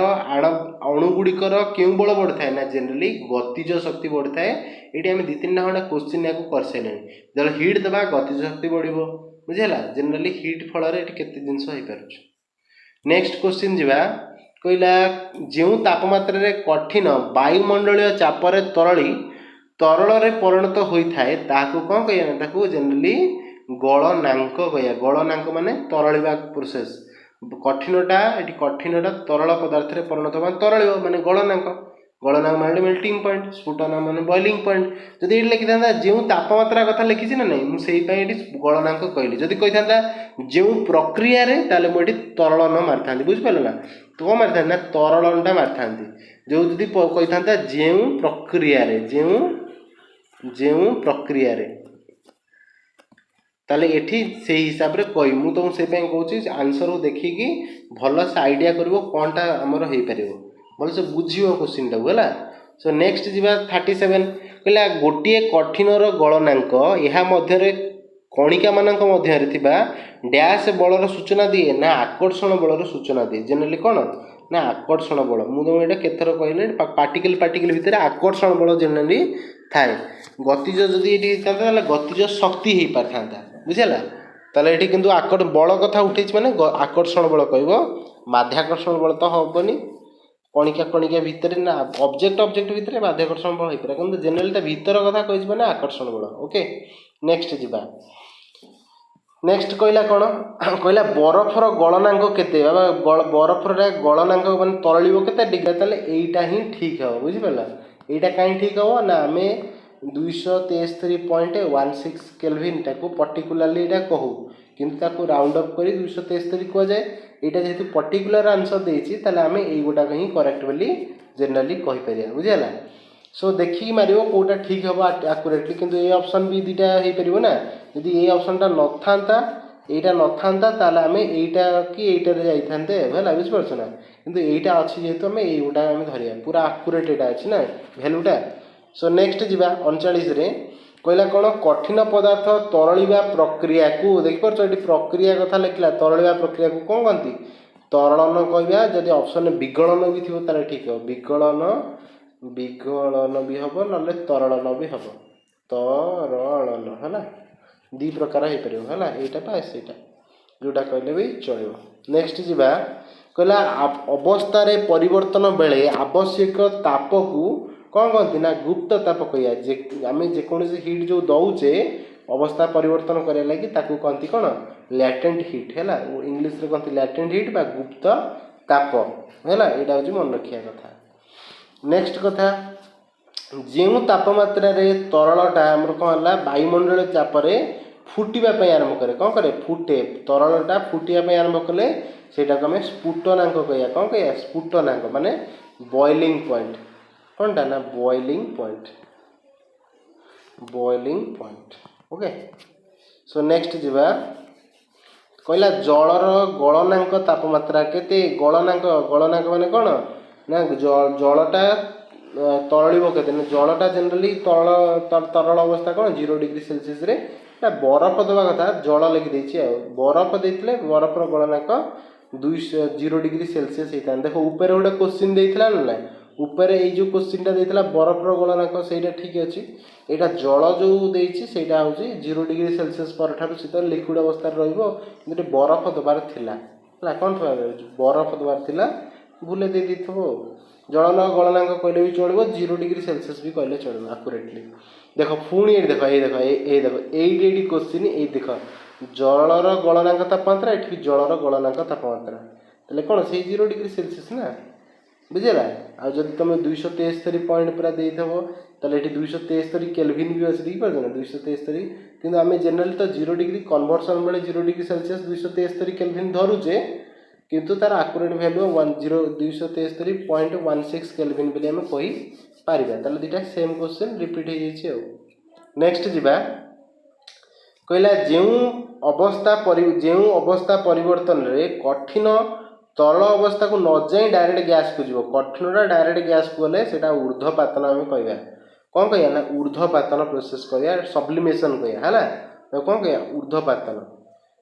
ଅଣୁଗୁଡ଼ିକର କେଉଁ ବଳ ବଢ଼ିଥାଏ ନା ଜେନେରାଲି ଗତିଜ ଶକ୍ତି ବଢ଼ିଥାଏ। ଏଇଠି ଆମେ ଦୁଇ ତିନିଟା ଖଣ୍ଡେ କ୍ୱେଶ୍ଚିନ୍ ୟାକୁ କରିସାରିଲେଣି। ଯେତେବେଳେ ହିଟ୍ ଦେବା ଗତିଜ ଶକ୍ତି ବଢ଼ିବ। ବୁଝିହେଲା? ଜେନେରାଲି ହିଟ୍ ଫଳରେ ଏଠି କେତେ ଜିନିଷ ହେଇପାରୁଛି। ନେକ୍ସଟ କ୍ୱେଶ୍ଚିନ୍ ଯିବା, କହିଲା ଯେଉଁ ତାପମାତ୍ରାରେ କଠିନ ବାୟୁମଣ୍ଡଳୀୟ ଚାପରେ ତରଳରେ ପରିଣତ ହୋଇଥାଏ ତାହାକୁ କ'ଣ କହିବା ନା ତାକୁ ଜେନେରାଲି ଗଳନାଙ୍କ କହିବା। ଗଳନାଙ୍କ ମାନେ ତରଳିବା ପ୍ରୋସେସ୍। କଠିନଟା ତରଳ ପଦାର୍ଥରେ ପରିଣତ ହେବା ତରଳିବ ମାନେ ଗଳନାଙ୍କ। ଗଳନାଙ୍କ ମାନେ ମେଲ୍ଟିଂ ପଏଣ୍ଟ, ସ୍ଫୁଟନ ମାନେ ବଏଲିଂ ପଏଣ୍ଟ। ଯଦି ଏଠି ଲେଖିଥାନ୍ତା ଯେଉଁ ତାପମାତ୍ରା କଥା ଲେଖିଛି ନା ନାହିଁ, ମୁଁ ସେଇପାଇଁ ଏଠି ଗଳନାଙ୍କ କହିଲି। ଯଦି କହିଥାନ୍ତା ଯେଉଁ ପ୍ରକ୍ରିୟାରେ, ତାହେଲେ ମୁଁ ଏଠି ତରଳନ ମାରିଥାନ୍ତି। ବୁଝିପାରିଲ ନା? ତ କ'ଣ ମାରିଥାନ୍ତି ନା ତରଳନଟା ମାରିଥାନ୍ତି। ଯେଉଁ ଯଦି କହିଥାନ୍ତା ଯେଉଁ ପ୍ରକ୍ରିୟାରେ ତାହେଲେ ଏଠି ସେଇ ହିସାବରେ କହିବି। ମୁଁ ତୁମକୁ ସେଇପାଇଁ କହୁଛି ଆନ୍ସରକୁ ଦେଖିକି ଭଲସେ ଆଇଡ଼ିଆ କରିବ କ'ଣଟା ଆମର ହେଇପାରିବ, ଭଲସେ ବୁଝିବ କ୍ୱେଶ୍ଚିନ୍ଟାକୁ ହେଲା। ସୋ ନେକ୍ସଟ ଯିବା 37। କହିଲା ଗୋଟିଏ କଠିନର ଗଳନାଙ୍କ ଏହା ମଧ୍ୟରେ କଣିକାମାନଙ୍କ ମଧ୍ୟରେ ଥିବା ଡ୍ୟାସ୍ ବଳର ସୂଚନା ଦିଏ ନା ଆକର୍ଷଣ ବଳର ସୂଚନା ଦିଏ। ଜେନେରାଲି କ'ଣ ନା ଆକର୍ଷଣ ବଳ। ମୁଁ ତୁମକୁ ଏଇଟା କେତେଥର କହିଲି, ପାର୍ଟିକଲ ଭିତରେ ଆକର୍ଷଣ ବଳ ଜେନେରାଲି ଥାଏ। ଗତିଜ ଯଦି ଏଠି ହେଇଥାନ୍ତା ତାହେଲେ ଗତିଜ ଶକ୍ତି ହେଇପାରିଥାନ୍ତା। ବୁଝିହେଲା? ତାହେଲେ ଏଠି କିନ୍ତୁ ବଳ କଥା ଉଠେଇଛି ମାନେ ଆକର୍ଷଣ ବଳ କହିବ। ମାଧ୍ୟାକର୍ଷଣ ବଳ ତ ହେବନି, କଣିକା ଭିତରେ ନା ଅବଜେକ୍ଟ ଭିତରେ ମାଧ୍ୟାକର୍ଷଣ ବଳ ହେଇପାରିବ, କିନ୍ତୁ ଜେନେରାଲି ତା ଭିତର କଥା କହିଛି ମାନେ ଆକର୍ଷଣ ବଳ। ଓକେ, ନେକ୍ସଟ ଯିବା। ନେକ୍ସଟ କହିଲା କ'ଣ, କହିଲା ବରଫର ଗଳନାଙ୍କ କେତେ, ବରଫର ଗଳନାଙ୍କ ମାନେ ତରଳିବ କେତେ ଡିଗ୍ରୀ। ତାହେଲେ ଏଇଟା ହିଁ ଠିକ୍ ହେବ। ବୁଝିପାରିଲ? ଏଇଟା କାହିଁ ଠିକ୍ ହେବ ନା ଆମେ 263.16 କେଲଭିନଟାକୁ ପର୍ଟିକୁଲାରଲି ଏଇଟା କହୁ, କିନ୍ତୁ ତାକୁ ରାଉଣ୍ଡ ଅପ୍ କରି 263 କୁହାଯାଏ। ଏଇଟା ଯେହେତୁ ପର୍ଟିକୁଲାର ଆନ୍ସର ଦେଇଛି ତାହେଲେ ଆମେ ଏଇଗୁଡ଼ାକ ହିଁ କରେକ୍ଟ ବୋଲି ଜେନେରାଲି କହିପାରିବା। ବୁଝିହେଲା? ସୋ ଦେଖିକି ମାରିବ କେଉଁଟା ଠିକ୍ ହେବ ଆକୁରେଟଲି, କିନ୍ତୁ ଏ ଅପସନ୍ ବି ଦୁଇଟା ହେଇପାରିବ ନା। ଯଦି ଏ ଅପସନ୍ଟା ଏଇଟା ନଥାନ୍ତା ତାହେଲେ ଆମେ ଏଇଟା କି ଏଇଟାରେ ଯାଇଥାନ୍ତେ ହେଲା। ବୁଝିପାରୁଛ ନା? କିନ୍ତୁ ଏଇଟା ଅଛି ଯେହେତୁ ଆମେ ଏଇଗୁଡ଼ା ଆମେ ଧରିବା, ପୁରା ଆକୁରେଟ୍ ଏଇଟା ଅଛି ନା ଭ୍ୟାଲୁଟା। ସୋ ନେକ୍ସଟ ଯିବା 39ରେ। କହିଲା କ'ଣ କଠିନ ପଦାର୍ଥ ତରଳିବା ପ୍ରକ୍ରିୟାକୁ, ଦେଖିପାରୁଛ ଏଠି ପ୍ରକ୍ରିୟା କଥା ଲେଖିଲା, ତରଳିବା ପ୍ରକ୍ରିୟାକୁ କ'ଣ କହନ୍ତି ତରଳନ କହିବା। ଯଦି ଅପସନ୍ରେ ବିଗଳନ ବି ଥିବ ତାହେଲେ ଠିକ୍ ହେବ। ବିଗଳନ ବି ହେବ, ନହେଲେ ତରଳନ ବି ହେବ। ତରଳନ ହେଲା, ଦୁଇ ପ୍ରକାର ହେଇପାରିବ ହେଲା, ଏଇଟା ବା ସେଇଟା ଯେଉଁଟା କହିଲେ ବି ଚଳିବ। ନେକ୍ସଟ ଯିବା, କହିଲା ଅବସ୍ଥାରେ ପରିବର୍ତ୍ତନ ବେଳେ ଆବଶ୍ୟକ ତାପକୁ କ'ଣ କହନ୍ତି ନା ଗୁପ୍ତ ତାପ କହିବା। ଆମେ ଯେକୌଣସି ହିଟ୍ ଯେଉଁ ଦେଉଛେ ଅବସ୍ଥା ପରିବର୍ତ୍ତନ କରିବା ଲାଗି ତାକୁ କହନ୍ତି କ'ଣ ଲ୍ୟାଟେଣ୍ଟ ହିଟ୍ ହେଲା। ଇଂଲିଶରେ କହନ୍ତି ଲ୍ୟାଟେଣ୍ଟ ହିଟ୍ ବା ଗୁପ୍ତ ତାପ ହେଲା। ଏଇଟା ହେଉଛି ମନେ ରଖିବା କଥା। ନେକ୍ସଟ କଥା, ଯେଉଁ ତାପମାତ୍ରାରେ ତରଳଟା ଆମର କ'ଣ ହେଲା ବାୟୁମଣ୍ଡଳ ଚାପରେ ଫୁଟିବା ପାଇଁ ଆରମ୍ଭ କରେ, କ'ଣ କରେ ଫୁଟେ, ତରଳଟା ଫୁଟିବା ପାଇଁ ଆରମ୍ଭ କଲେ ସେଇଟାକୁ ଆମେ ସ୍ଫୁଟନାଙ୍କ କହିବା। କ'ଣ କହିବା ସ୍ଫୁଟନାଙ୍କ ମାନେ ବଏଲିଂ ପଏଣ୍ଟ। କ'ଣଟା ନା boiling point. Okay. So next ଯିବା, କହିଲା ଜଳର ଗଳନାଙ୍କ ତାପମାତ୍ରା କେତେ। ଗଳନାଙ୍କ ମାନେ କ'ଣ ନା ଜଳଟା ତରଳିବ କେତେ ନା ଜଳଟା ଜେନେରାଲି ତରଳ ଅବସ୍ଥା କ'ଣ 0 ଡିଗ୍ରୀ ସେଲସିୟସରେ। ନା ବରଫ ଦେବା କଥା ଜଳ ଲେଖିଦେଇଛି, ଆଉ ବରଫ ଦେଇଥିଲେ ବରଫର ଗଳନାଙ୍କ 0 ଡିଗ୍ରୀ ସେଲସିୟସ୍ ହେଇଥାନ୍ତା। ଦେଖ ଉପରେ ଗୋଟେ କ୍ୱେଶ୍ଚିନ୍ ଦେଇଥିଲା ନା, ଉପରେ ଏଇ ଯେଉଁ କ୍ୱେଶ୍ଚିନ୍ଟା ଦେଇଥିଲା ବରଫର ଗଳନାଙ୍କ ସେଇଟା ଠିକ୍ ଅଛି। ଏଇଟା ଜଳ ଯେଉଁ ଦେଇଛି ସେଇଟା ହେଉଛି 0 ଡିଗ୍ରୀ ସେଲସିୟସ୍ ପରଠାରୁ ଶୀତ ଲିକ୍ୱିଡ଼ ଅବସ୍ଥାରେ ରହିବ, କିନ୍ତୁ ବରଫ ଦେବାର ଥିଲା ହେଲା। କ'ଣ ବରଫ ଦେବାର ଥିଲା, ଭୁଲ ଦେଇଥିବ ଆଉ। ଗଳନାଙ୍କ କହିଲେ ବି ଚଳିବ, 0 ଡିଗ୍ରୀ ସେଲସିୟସ୍ ବି କହିଲେ ଚଳିବ ଆକୁରେଟଲି। ଦେଖ ପୁଣି ଏଇଠି ଦେଖ ଏଇଠି କ୍ୱେଶ୍ଚିନ୍ ଏଇ ଦେଖ ଜଳର ଗଳନାଙ୍କ ତାପମାତ୍ରା, ଏଠି ଜଳର ଗଳନାଙ୍କ ତାପମାତ୍ରା, ତାହେଲେ କ'ଣ ସେଇ 0 ଡିଗ୍ରୀ ସେଲସିୟସ୍ ନା। ବୁଝିଲା? ଆଉ ଯଦି ତୁମେ 273 ପଏଣ୍ଟ ପୁରା ଦେଇଥିବ ତାହେଲେ ଏଠି 273 କେଲଭିନ୍ ବି ଅଛି, ଦେଖିପାରୁଛ ନା 273। କିନ୍ତୁ ଆମେ ଜେନେରାଲି ତ 0 ଡିଗ୍ରୀ କନଭର୍ସନ୍ ବେଳେ 0 ଡିଗ୍ରୀ ସେଲସିୟସ୍ 273 କେଲଭିନ୍ ଧରୁଛେ, କିନ୍ତୁ ତାର ଆକୁରେଟ୍ ଭ୍ୟାଲୁ 273.16 କେଲଭିନ୍ ବୋଲି ଆମେ କହିପାରିବା। पारिबा ताले दुटा सेम क्वेश्चन रिपीट हो जाइए। नेक्स्ट जीवा कहला जो अवस्था परिवर्तन रे कठिन तरल अवस्था को न जाई डायरेक्ट गैस को जीव कठिनटा डायरेक्ट गैस को गले सेटा ऊर्ध्वपातन आम कहवा कौन कह ना ऊर्ध्वपातन प्रोसेस कहवा सब्लिमेशन कहवा है कौन कह ऊर्ध्वपातन।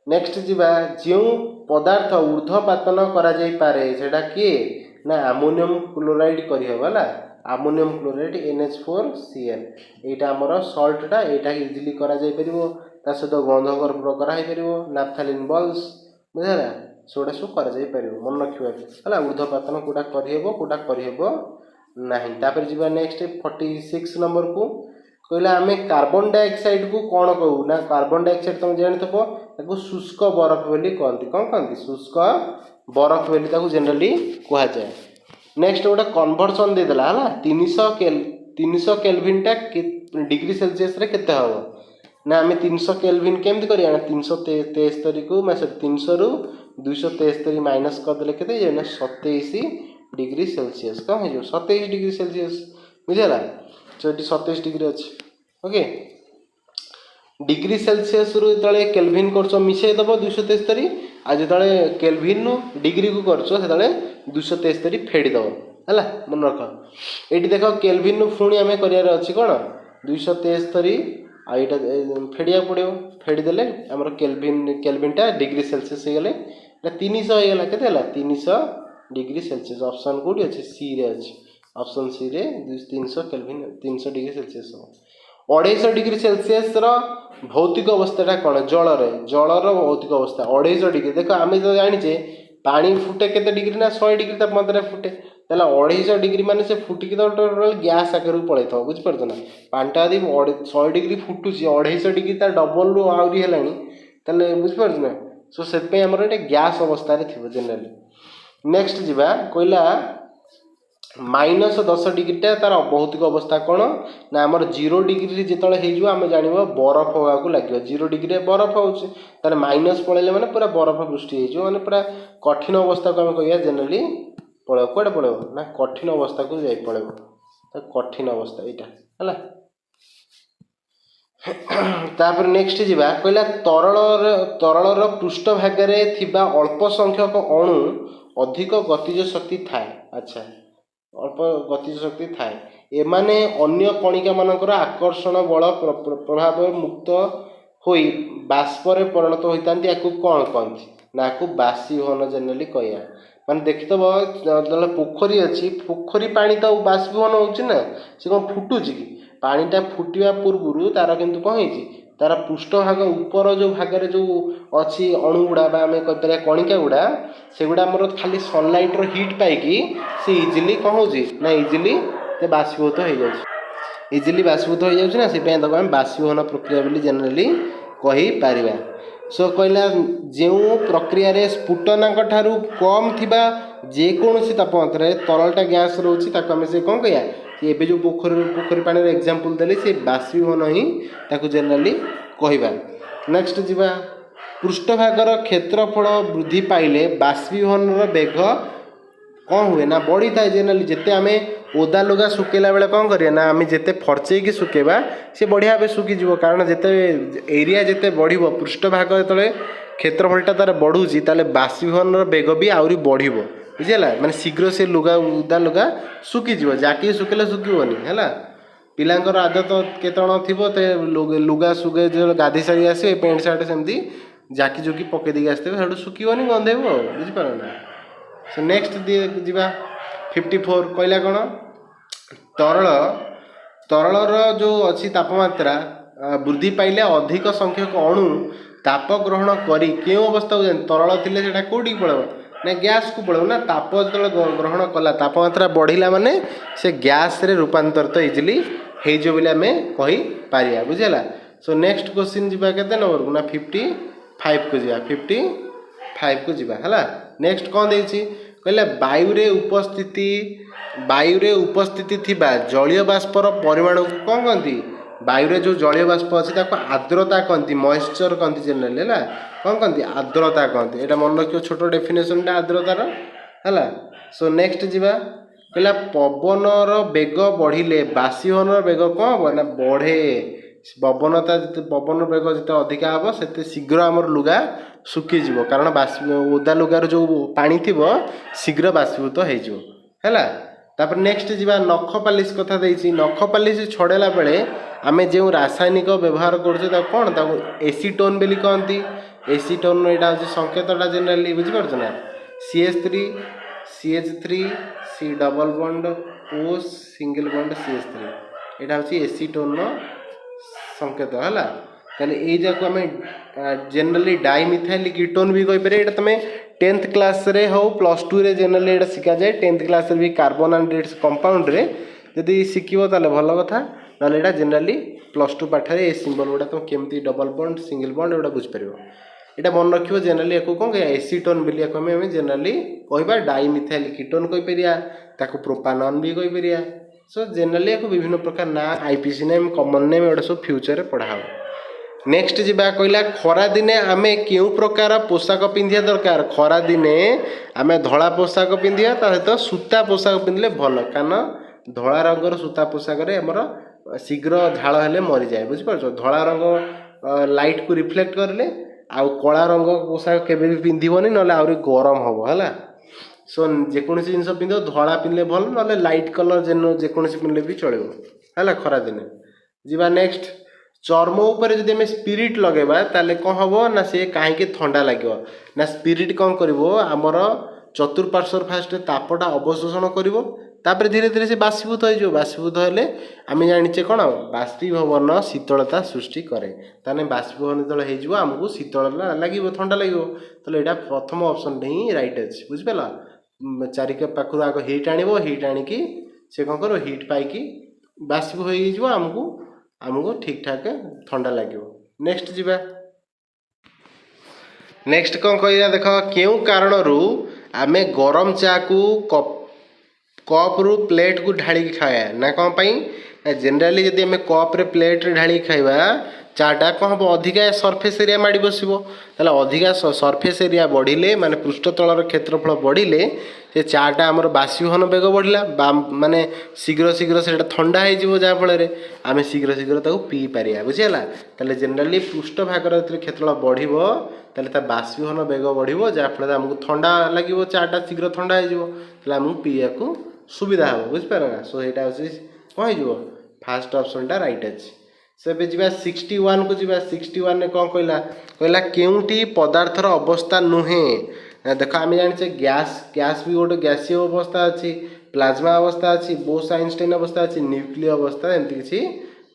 नेक्स्ट जीवा जो पदार्थ ऊर्ध्वपातन करा जाई पारे सेटा किए ना अमोनियम क्लोराइड करहबला अमोनियम क्लोराइड NH4Cl एटा हमर सल्टटा एटा इजिली करा जाई परिबो ता सहित गंधकर्पूर कराई परिबो नाफ्थालिन बल्स बुझला सोडा सब करा जाई परिबो मन रखिबा हला ऊर्ध्वपातन कोटा करहबो नाही। तापर जीवा नेक्स्ट 46 नंबर को कहला आमे कार्बन डाइऑक्साइड को कौन कहू ना कार्बन डाइऑक्साइड तुम जानथबो ताको शुष्क बरफ बोली कहंती कौन कहंती शुष्क बरफ बोली ताको जनरली कहा जाए। नेक्स्ट गोटे कन्वर्सन दे देला हला 300 केल्विन टा डिग्री सेल्सियस रे केते हबो ना आमे 300 केल्विन केमति करिया ना 373 को मैं 300 रु 273 माइनस कर देले केते जे ना 27 डिग्री सेल्सियस कम हो जो 27 डिग्री सेल्सियस बुझला तो 27 डिग्री अच्छे ओके डिग्री सेल्सियस रु जतले केल्विन करछ मिसै दबो 273 आ जतले केल्विन नु डिग्री को करछ सेतले 273 फेडी दबो हला मन रख एठी देखो केल्विन नु फुणी हमें करियार अछि कोन 273 आ एटा फेडिया पड़ियो फेडी देले हमर केल्विन टा डिग्री सेल्सियस हे गेले 300 हे गेला केते हला 300 डिग्री सेल्सियस ऑप्शन कोडी अछि सी रे अछि ऑप्शन सी रे 300 kelvin 300 degree Celsius 250 degree Celsius रो भौतिक अवस्था कौन जलर भौतिक अवस्था 250 डिग्री देख आम तो जाने पानी फुटे केते डिग्री ना 100 डिग्री तापमात्रा फुटे 250 डिग्री मान से फुटिक तो टोटल गैस आकार पड़े था बुझीपार ना पानीटा यदि 100 डिग्री फुटुची 250 डिग्री तार डबल रु आहरी है बुझीपार ना सो से आमर ये गैस अवस्था थी जेनेराली। नेक्स्ट जीवा कहला -10 डिग्रीटा तार भौतिक अवस्था कौन ना आमर 0 डिग्री जिते आम जान बरफ होगा लगे 0 डिग्री बरफ होर माइनस पड़े मैंने पूरा बरफ वृष्टि हो मैंने पूरा कठिन अवस्था को आम कह जेनेराली पड़े कौटे पड़े ना कठिन अवस्था को जा पड़े कठिन अवस्था यहाँ है। तापर नेक्स्ट जीवा कहला तरल पृष्ठ भागे थिबा अल्प संख्यक अणु अधिक गतिज शक्ति थाए अच्छा अल्प गतिज शक्ति थाए एमाने अन्य कणिका मानकर आकर्षण बल प्रभाव मुक्त होई बाष्पर परिणत होता कौन कहती ना बाष्पीभवन जेनेराली कहया माने देखिथब जो पोखरी अच्छी पोखरी पानी तो बाष्पीभवन होना सी कौन फुटुची कि पानीटा फुटिया पूर्व तार किंतु कौन हो तार पृष्ठभाग ऊपर जो भाग जो अच्छी अणु गुड़ा आम कह कणिका गुड़ा से गुड़ा मोर खाली सनलाइट हिट पाइकी से इजिली कौन हो ना इजिली बाष्पीभूत हो जाए इजिली बाष्पीभूत हो जाए ना से आम बाष्पीभवन प्रक्रिया बोली जेनेराली कही पारिबा। सो कहला जो प्रक्रिया रे स्फुटनांक ठारू कम थिबा जेकोसी तापमात्रा तरलटा गैस रोचे आम से कौन कह एबे जो पोखरी पानी एग्जांपल देली से बाष्पीभवन ही ताकू जेनेराली कहबा। नेक्स्ट जीवा पृष्ठभागर क्षेत्रफल वृद्धि पाइले बाष्पीभवन बेग कौन हुए ना बढ़ी था जेनेराली जिते आम ओदा लुगा सुखेला बेले कौन करिया ना आम जिते फर्चेकी सुखेबा सी बढ़िया भाव सुखीज कारण जिते एरिया जिते बढ़ पृष्ठभाग जो क्षेत्रफलटा तार बढ़ुची ताले बाष्पीभवन बेग भी आहरी बढ़ बुझेगा माने शीघ्र से लुगा ओदा लुगा सुखीज जाकि सुखेले सुखीबनी है पिलांकर आदत केतण थी लुगा सुगे जो गाधी सारी आसे पेंट सार्ट सेमती जाकि जुकी पकई देकी आसते सुखीबनी गंधेब बुझीपार ना। सो नेक्स्ट जीवा 54 कहला कौन तरल जो अच्छी तापमात्रा वृद्धि पाइले अधिक संख्यक अणु ताप ग्रहण करी क्यों अवस्था को तरल थिले सेटा कोठी पड़ेबो ना गैस को पड़ेबो ना ताप जो ग्रहण कला तापमात्रा बढ़िला माने से गैस रे रूपांतरित इजिली हेजो बोली आमे कहि पारिया बुझेला। सो नेक्स्ट क्वेश्चन जीवा केते नंबर को ना 55 को जीवा 55 को जीवा हला। नेक्स्ट कौन देछि कहले वायुरे उपस्थिति थिबा जलीय बाष्पर परिमाण को कौन कहती वायुरे जो जलीय बाष्प अच्छी आर्द्रता कहती मॉइस्चर कहती जेनेराली है कौन कहती आर्द्रता कहती यहाँ मन रखियो छोट डेफिनेशनटा आर्द्रतार है। सो नेक्स्ट जीवा कहला पवनर बेग बढ़िले बाष्पीभवनर बेग कौन हम ना बढ़े पवनता जिते पवन बेग जिते अधिका हम से शीघ्र आमर लुगा सुखीज कारण ओदा लुगार जो पानी थी शीघ्र बाष्पीभूत होगा तापर नेक्स्ट जीवा नख पालिश कथा देछि नख पालिश छड़ेला बेले आमे जो रासायनिक व्यवहार करछे कौन एसीटोन बेली कहती एसीटोन यहाँ हूँ संकेतटा जेनेराली बुझीपार ना CH3 CH3 C double bond O single bond CH3 यहाँ हूँ एसीटोन संकेत है ताले ये जाको आम जेनेराली डाइमिथाइल कीटोन भी कहीपर ये तुम 10th क्लास रे हो +2 रे जेनेराली ये शिखा जाए 10th क्लास भी कार्बन एंड इट्स कंपाउंड रे जदि शिखिबो ताले भल कथा ना यहाँ जेनेराली +2 पाठरे ए सिंबल गुड़ा तुम केमती डबल बॉन्ड सिंगल बॉन्ड एटा बुझीपर यहाँ मन रखियो जेनेराली या कौन कह एसीटोन बोली आम जेनेराली कहवा डाइमिथाइल कीटोन कहीपर प्रोपानन भी कहीपर सो जेनेराली या विभिन्न प्रकार ना आईपीसी नेम कॉमन नेम एटा सब फ्यूचर पढ़ा हो नेक्स्ट जीवा कहला खरा दिने आमे क्यों प्रकार पोशाक पिंधिया दरकार खरा दिने आमे धला पोशाक पिंधिया सहित सूता पोशाक पिंधले भल कारण धला रंगर सूता पोशाक आमर शीघ्र झाड़ हेले मरी जाए बुझीपार धला रंग लाइट को रिफ्लेक्ट करले आउ कला रंग पोशाक केबे भी पिंधिबनी नले आउरी गरम हबो हला सो जेकोसी जिनस पिंध धला पिंधले भल नले लाइट कलर जेकोसी पिंधले भी चलिबो हला खरा दिने जीवा नेक्स्ट चर्म उपर जदि आम स्पिरिट लगेबा ताले कौन हम ना सी कहीं थंडा लगे ना स्पिरिट कौन कर आमर चतुर्पार्श्वर फास्ट तापटा अवशोषण कर धीरे धीरे से बाष्पीभूत हो बाष्पीभूत हेले आम जाचे कौन बाष्पीभवन शीतलता सृष्टि करे ताने बाष्पीभवन जो आमको शीतल लगे ठंडा लगे तो यहाँ प्रथम ऑप्शन ही राइट अच्छे बुझिपारा चारिक पाखु आग हिट हिट आणिकी से कौन कर हिट पाई बाष्पीभूत हो आमको ठीक ठाक ठंडा लगे नेक्स्ट जीवा नेक्स्ट कौन कह देख क्यों कारण रु आमे गरम चा को कप रु प्लेट को ढाड़ी खाया ना कौन पाई जेनेराली जदि आम कप रे प्लेट रे ढाड़ी खाइबा चाटा कौन हम अधिका सरफेस एरिया माड़ी बसो अधिका सरफेस एरिया बढ़िले माने पृष्ठतलर क्षेत्रफल बढ़िले से चाटा आमर बाष्पीभवन बेग बढ़ला माने शीघ्र शीघ्र से ठंडा हो जहाँफल आम शीघ्र शीघ्र पी पारिया बुझीगला ताले जेनेराली पृष्ठ भागर क्षेत्रफल बढ़िबो ताले बाष्पीभवन बेग बढ़िबो जहाँफल आमको ठंडा लगे चाटा शीघ्र ठंडा हो आमको पीया को सुविधा हम बुझीपार ना सो यहाँ हूँ कौन हो फास्ट ऑप्शन टा राइट अच्छे से जा 61 को जी 61 ने कौन कहला कहला केउटी पदार्थर अवस्था नुहे देख आम जाने गैस गैस भी गोटे गैसीय अवस्था अच्छी प्लाज्मा अवस्था अच्छी बोस आइंस्टाइन अवस्था अच्छी न्यूक्लियर अवस्था एमती किसी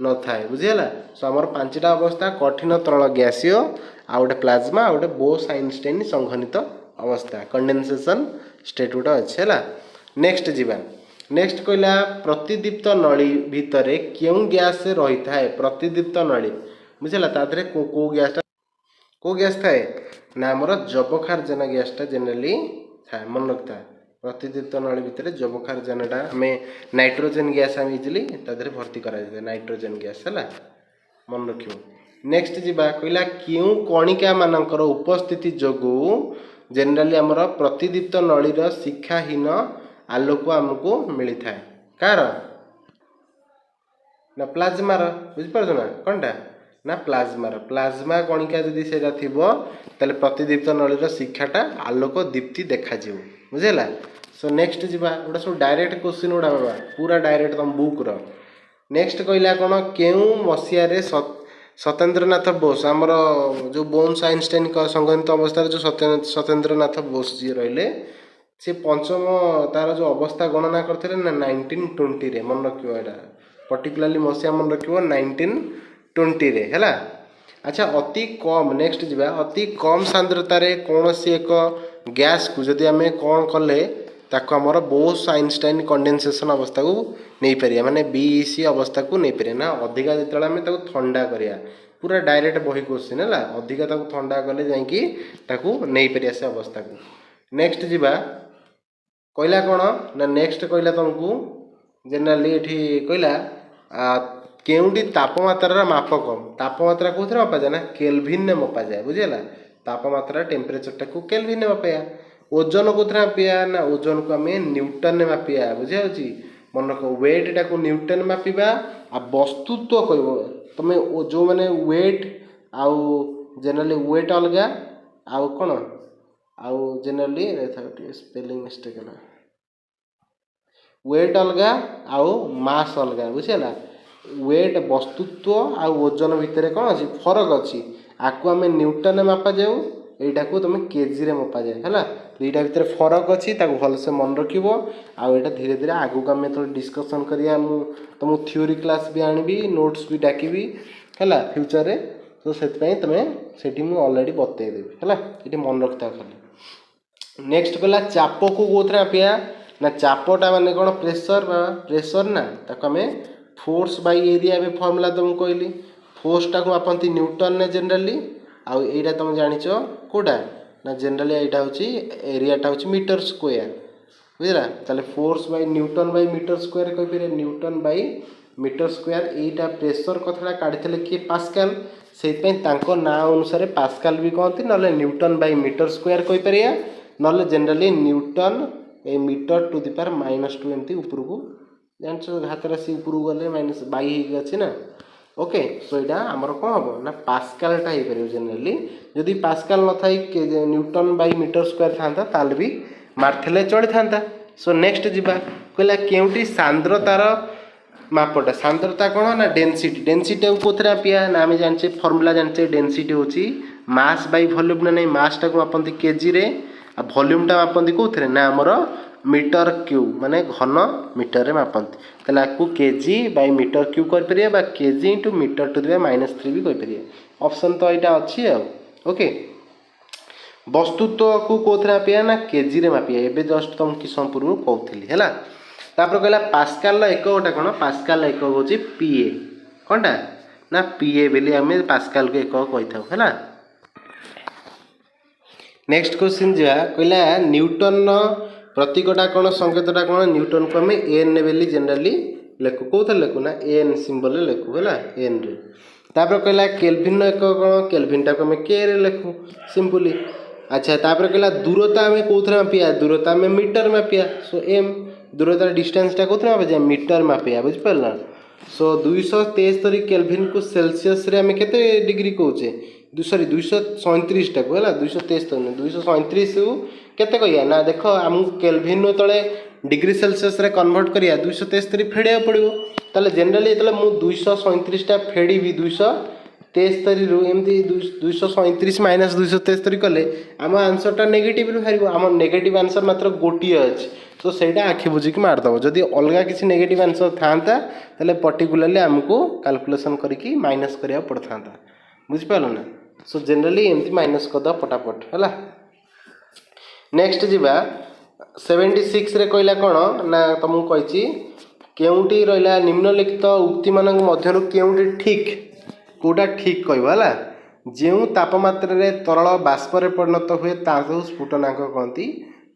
न थाए बुझीगला सो आमर 5टा अवस्था कठिन तरल गैसीय आ गोटे प्लाज्मा आ गोटे बोस आइंस्टाइन संघनित अवस्था कंडेनसेशन स्टेट गोटे अच्छे है नेक्स्ट जीवा नेक्स्ट कहला प्रतिदीप्त नली भितर क्यों गैस रही थाए प्रतिदीप्त नली बुझला तादरे को गैस थाए ना आमर जबखारजन गैसटा जेनेराली थाए मन रखता प्रतिदीप्त नली भितर जबखारजनटा आम नाइट्रोजेन गैस आम इजिली तादरे भर्ती कराए नाइट्रोजेन गैस है मन रखियो नेक्स्ट जीवा कहला क्यों कणिका मानकर उपस्थिति जोगु जेनेराली आमर प्रतिदीप्त नलीर शिखाहीन आलोक आमको मिली थाए कार ना प्लाज्मार बुझीपार ना कौनटा ना प्लाज्मार प्लाज्मा कणिका जदि से ताले प्रतिदीप्त नलीर शिक्षाटा आलोक दीप्ति देखा बुझेगा सो नेक्स्ट जीवा गोटे सब डायरेक्ट क्वेश्चन गुड़ा बाबा पूरा डायरेक्ट तुम बुक रो नेक्स्ट कहला कौन केउ मसीह सत्येंद्रनाथ बोस आमर जो बोन्स आइंस्टाइन संगठित अवस्था जो सत्येंद्रनाथ बोस जी रहिले से पंचम तार जो अवस्था गणना करते ना 1920 रे मन रखियो एटा पर्टिकुलरली मसीहा मन रखियो 1920 रे हैला अच्छा अति कम नेक्स्ट जीवा अति कम सांद्रता रे कौन सी एक गैस को जदि आम कौन कले ताको हमर बोस आइंस्टाइन कंडेनसेशन अवस्था को नहीं पारिया माने बीईसी अवस्था को नहीं पारिया ना अधिका जितला आम ताको ठंडा करिया पूरा डायरेक्ट बही क्वेश्चन है अधिका ताको ठंडा कले जाइकी ताको नहीं पारिया से अवस्था को नेक्स्ट जीवा कहला कौन ना नेक्स्ट कहला तुमको जेनेराली ये कहला केउटी तापमात्रा माप कम तापमात्रा कौन मपा जाए ना केल्विन ने मपा जाए बुझीगला तापमात्रा टेम्परेचर टाक केल्विन ने मपाया ओजन कोथरे मापिया ना ओजन को आम न्यूटन में मापिया बुझे मन रख वेट टाक न्यूटन मापिबा आ वस्तुत्व कह तुम जो मैंने वेट आउ जनरली वेट अलग आउ कौन आउ जनरली स्पेलिंग मिस्टेक है वेट अलग आउ मास अलग बुझीगला वेट वस्तुत्व आउ ओजन भितर कौन अच्छी फरक अच्छी आपको आम न्यूटन मापा जाऊ यहीटा को तुम केजी रे मपा जाए है दुईटा भितर फरक अच्छी भलसे मन रखिब आईटा धीरे धीरे आगू आम जो डिस्कसन करिया तुम थ्योरी क्लास भी आनबी नोट्स भी डाकिबी है फ्यूचर रे तो से तुम्हें से अलरेडी बतईदेवी है ये मन रखता खाली नेक्स्ट कहला चाप को कौन मापिया ना चापटा माने कौन प्रेशर प्रेशर ना ताको आम फोर्स बाय एरिया में फर्मुला तुमको कहली फोर्सटा को मापती न्यूटन ने जनरली आउ एटा तुम जानिच कोटा ना जनरली यहाँ हूँ एरियाटा हूँ मीटर स्क्वायर बुझला ताले force by newton by metre square कहीपर न्यूटन बाय मीटर स्क्वायर यहीटा प्रेशर कथाटा काढ़ी किए पास्काल से ना अनुसार पास्काल भी कहती ना न्यूटन बाय मीटर स्क्वायर कहीपर ना generally newton a metre to the power -2 एमती ऊपर को जान हाथ राशि ऊपर गले माइनस बाई अच्छे ना ओके सो यहाँ आमर कौन हम ना पास्कालटा हो पार जेनेली जदि पास्काल न था न्यूटन बाय मीटर स्क्वायर था ताल भी मार्थे चढ़ी था सो नेक्स्ट जीवा कहला केउटी सांद्रतार मापटा सांद्रता कौन ना डेनसीटी डेनसीटी को कौन मापिया ना आम जाने फर्मुला जाने डेनसीटी हूँ मास बाय वॉल्यूम ना नहीं मासटा को मापती केजी रे आ वॉल्यूमटा मापती कौन ना आमर मीटर क्यूब माने घन मीटर रे मापती ताले आपको केजी बाय मीटर क्यूब कर परिया बा KG into metre to the -3 भी कर परिया ऑप्शन तो यहाँ अच्छी ओके वस्तुत्व को कौन मापिया ना केजी रे मापिया एबे जस्ट तुम कि समय पूर्व कहती है तापर कहला पास्काल एककटा कौन पास्काल एकक हूँ पीए कौनटा ना पीए बेली आम पास्काल को एकक कही था है नेक्स्ट क्वेश्चन जा कहला न्यूटन प्रतीकटा कौन संकेतटा कौन न्यूटन को आम एन बेली जनरली लेखु कौन लेखु ना एन सिंबल लेखु है एन रे तापर कहला केल्विन एक कौन केल्विनटा को आम के रे लेखु सिंपली अच्छा तापर कहला दूरता आम कौन मापिया दूरता आम मीटर मापिया सो एम दूरता डिस्टेंसटा कौन मापा मीटर मापिया बुझिपार ना सो 273 केल्विन को सेल्सियस रे आम केते डिग्री कौचे सॉरी 237 टाक है 273 237 को केते कहिया ना देख आमको केल्विन तले डिग्री सेल्सियस रे कन्वर्ट करिया 273 फेड़ा पड़ो ताले जनरली जो मुझे 237टा फेड़ी 273 रु एमती 237 माइनस 273 कले आम आंसरटा नेगेटिव बाहर आम नेगेटिव आंसर मात्र गोटे अच्छे तो सहीटा आखि बुझिकी मारदेव जदि अलग किसी नेगेटिव आंसर था पर्टिकुलाली आमको कैलकुलेशन करके माइनस करा पड़ता बुझिपार ना सो जनरली एमती माइनस करद फटाफट है नेक्स्ट जीवा 76 रे कहला कौन ना तुमको कही केउटी रहा निम्नलिखित उक्ति मान मध्य केउटी ठीक कौटा ठीक कहला जो तापमात्रा रे तरल बाष्पर परिणत हुए स्फुटनांक कहती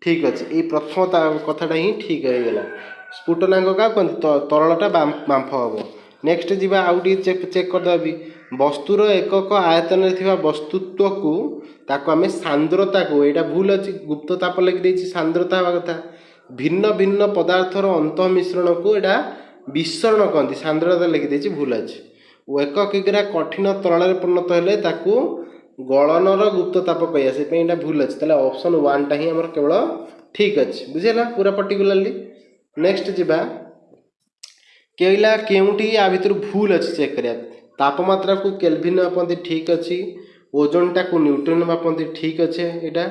ठीक अच्छे ये प्रथम कथाटा ही ठीक होगा स्फुटनांक क्या कहते तरलटा बांफ हम नेक्स्ट जीवा आउ चेक करदेवी वस्तुर एकक आयतन वस्तुत्व को ताको आम सांद्रता को यहाँ भूल अच्छी गुप्त ताप लगी सांद्रता हवा कथा भिन्न भिन्न पदार्थर अंत मिश्रण को यहाँ विसरण कहती सांद्रता लगी भूल अच्छी एकक किग्रा कठिन तरल परिणत हेले ताकू गलनर गुप्त ताप कह से भूल अच्छे ऑप्शन 1 टा ही आमर केवल ठीक अच्छे बुझेगा पूरा पर्टिकुलाली नेक्स्ट जीवा कहला केउटी या भितर भूल अच्छी चेक करिया तापमात्रा को केल्विन मापती ठीक अच्छी ओजनटा को न्यूटन मापती ठीक अच्छे यहाँ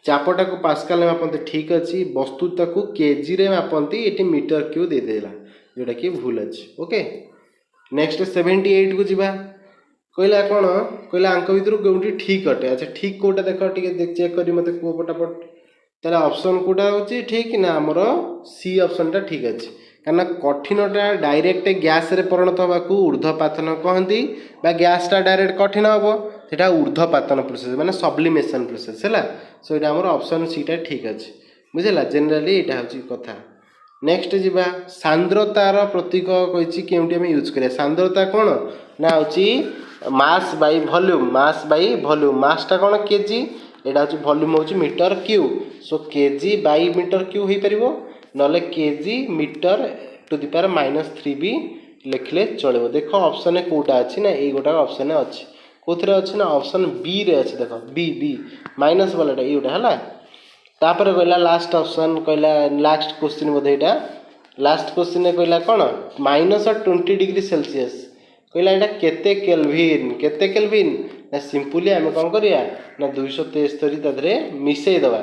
चापटा को पास्काल मापती ठीक अच्छी वस्तुता को केजी रे मापती ये मीटर क्यू देदेला जोटा कि भूल अच्छे ओके नेक्स्ट 78 को जीवा कहला कौन कहला आंक भितर केउटी ठीक अटे अच्छा ठीक कौटा देख टे चेक करी मत कह फटाफट ताला ऑप्शन कौटा होची ठीक ना आमर सी ऑप्शनटा ठीक अच्छे कहना कठिनटा डायरेक्ट गैस रे परिणत होगा ऊर्ध्वपातन कहती गैसटा डायरेक्ट कठिन हम से ऊर्ध्वपातन प्रोसेस माने सब्लिमेशन प्रोसेस है सो ये आमर ऑप्शन सीटा ठीक अच्छे बुझेगा जनरली यहाँ हूँ कथा नेक्स्ट जीवा सांद्रतार प्रतीक कही केउटी आम यूज करिया सांद्रता कौन ना हूँ मास बाय वॉल्यूम मासटा कौन केजी एटा हूँ वॉल्यूम हूँ metre cube so KG by metre cube हो पार ना KG metre to the power -3 भी लिखले चलो। देख ऑप्शन कोटा अच्छी ना ये गोटा ऑप्शन अच्छी कौन अच्छी ना ऑप्शन बी रे अच्छी देख बी बी माइनस वालाटा ये गोटा है। तापर कहला लास्ट ऑप्शन कहला लास्ट क्वेश्चन बोधे यहाँ लास्ट क्वेश्चन कहला कौन -20 डिग्री सेल्सियस कहला यहाँ केते केल्विन केते केल्विन ना सिंपली आम कौन करिया ना 273 तादे मिसई दबा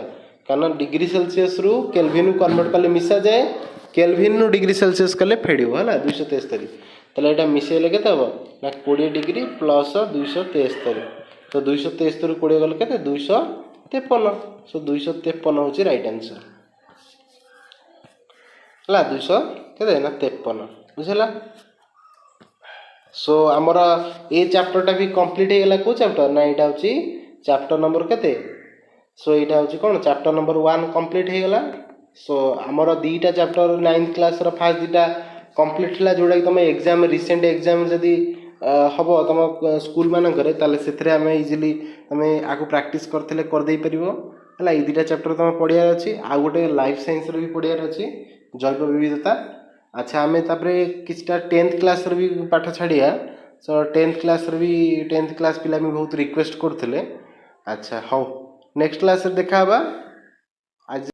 कारण डिग्री सेल्सियस रु केल्विन कन्वर्ट कले मिसा जाए केल्विन रु डिग्री सेल्सियस कले फेड़ है 273 ताले यहाँ मिसेले के ना 20 डिग्री प्लस 273 तो 273 20 गले के 253 सो 253 हूँ रईट आंसर है 200 के ना 53 बुझेगा। सो आमर ए चैप्टरटा भी कंप्लीट हो गला को चैप्टर ना यहाँ हूँ चैप्टर नंबर केते सो यहाँ हूँ कौन चैप्टर नंबर 1 कंप्लीट हो गला। सो आमर दीटा चैप्टर 9th क्लास फास्ट दीटा कंप्लीट है जोटा कि तुम एग्जाम रिसेंट एग्जाम जदि हम तुम स्कूल मानक से आम इजिली तुम आगे प्राक्ट करते करदे पार है ये दुटा चैप्टर तुम पढ़ार अच्छी आउ गोटे लाइफ साइंस भी पढ़ार अच्छी जैव विविधता। अच्छा आम तापर किसी 10th क्लास भी पाठ छाड़िया सो 10th क्लास भी 10th क्लास पिला भी बहुत रिक्वेस्ट करते। अच्छा हाँ नेक्स्ट क्लास देखा आज।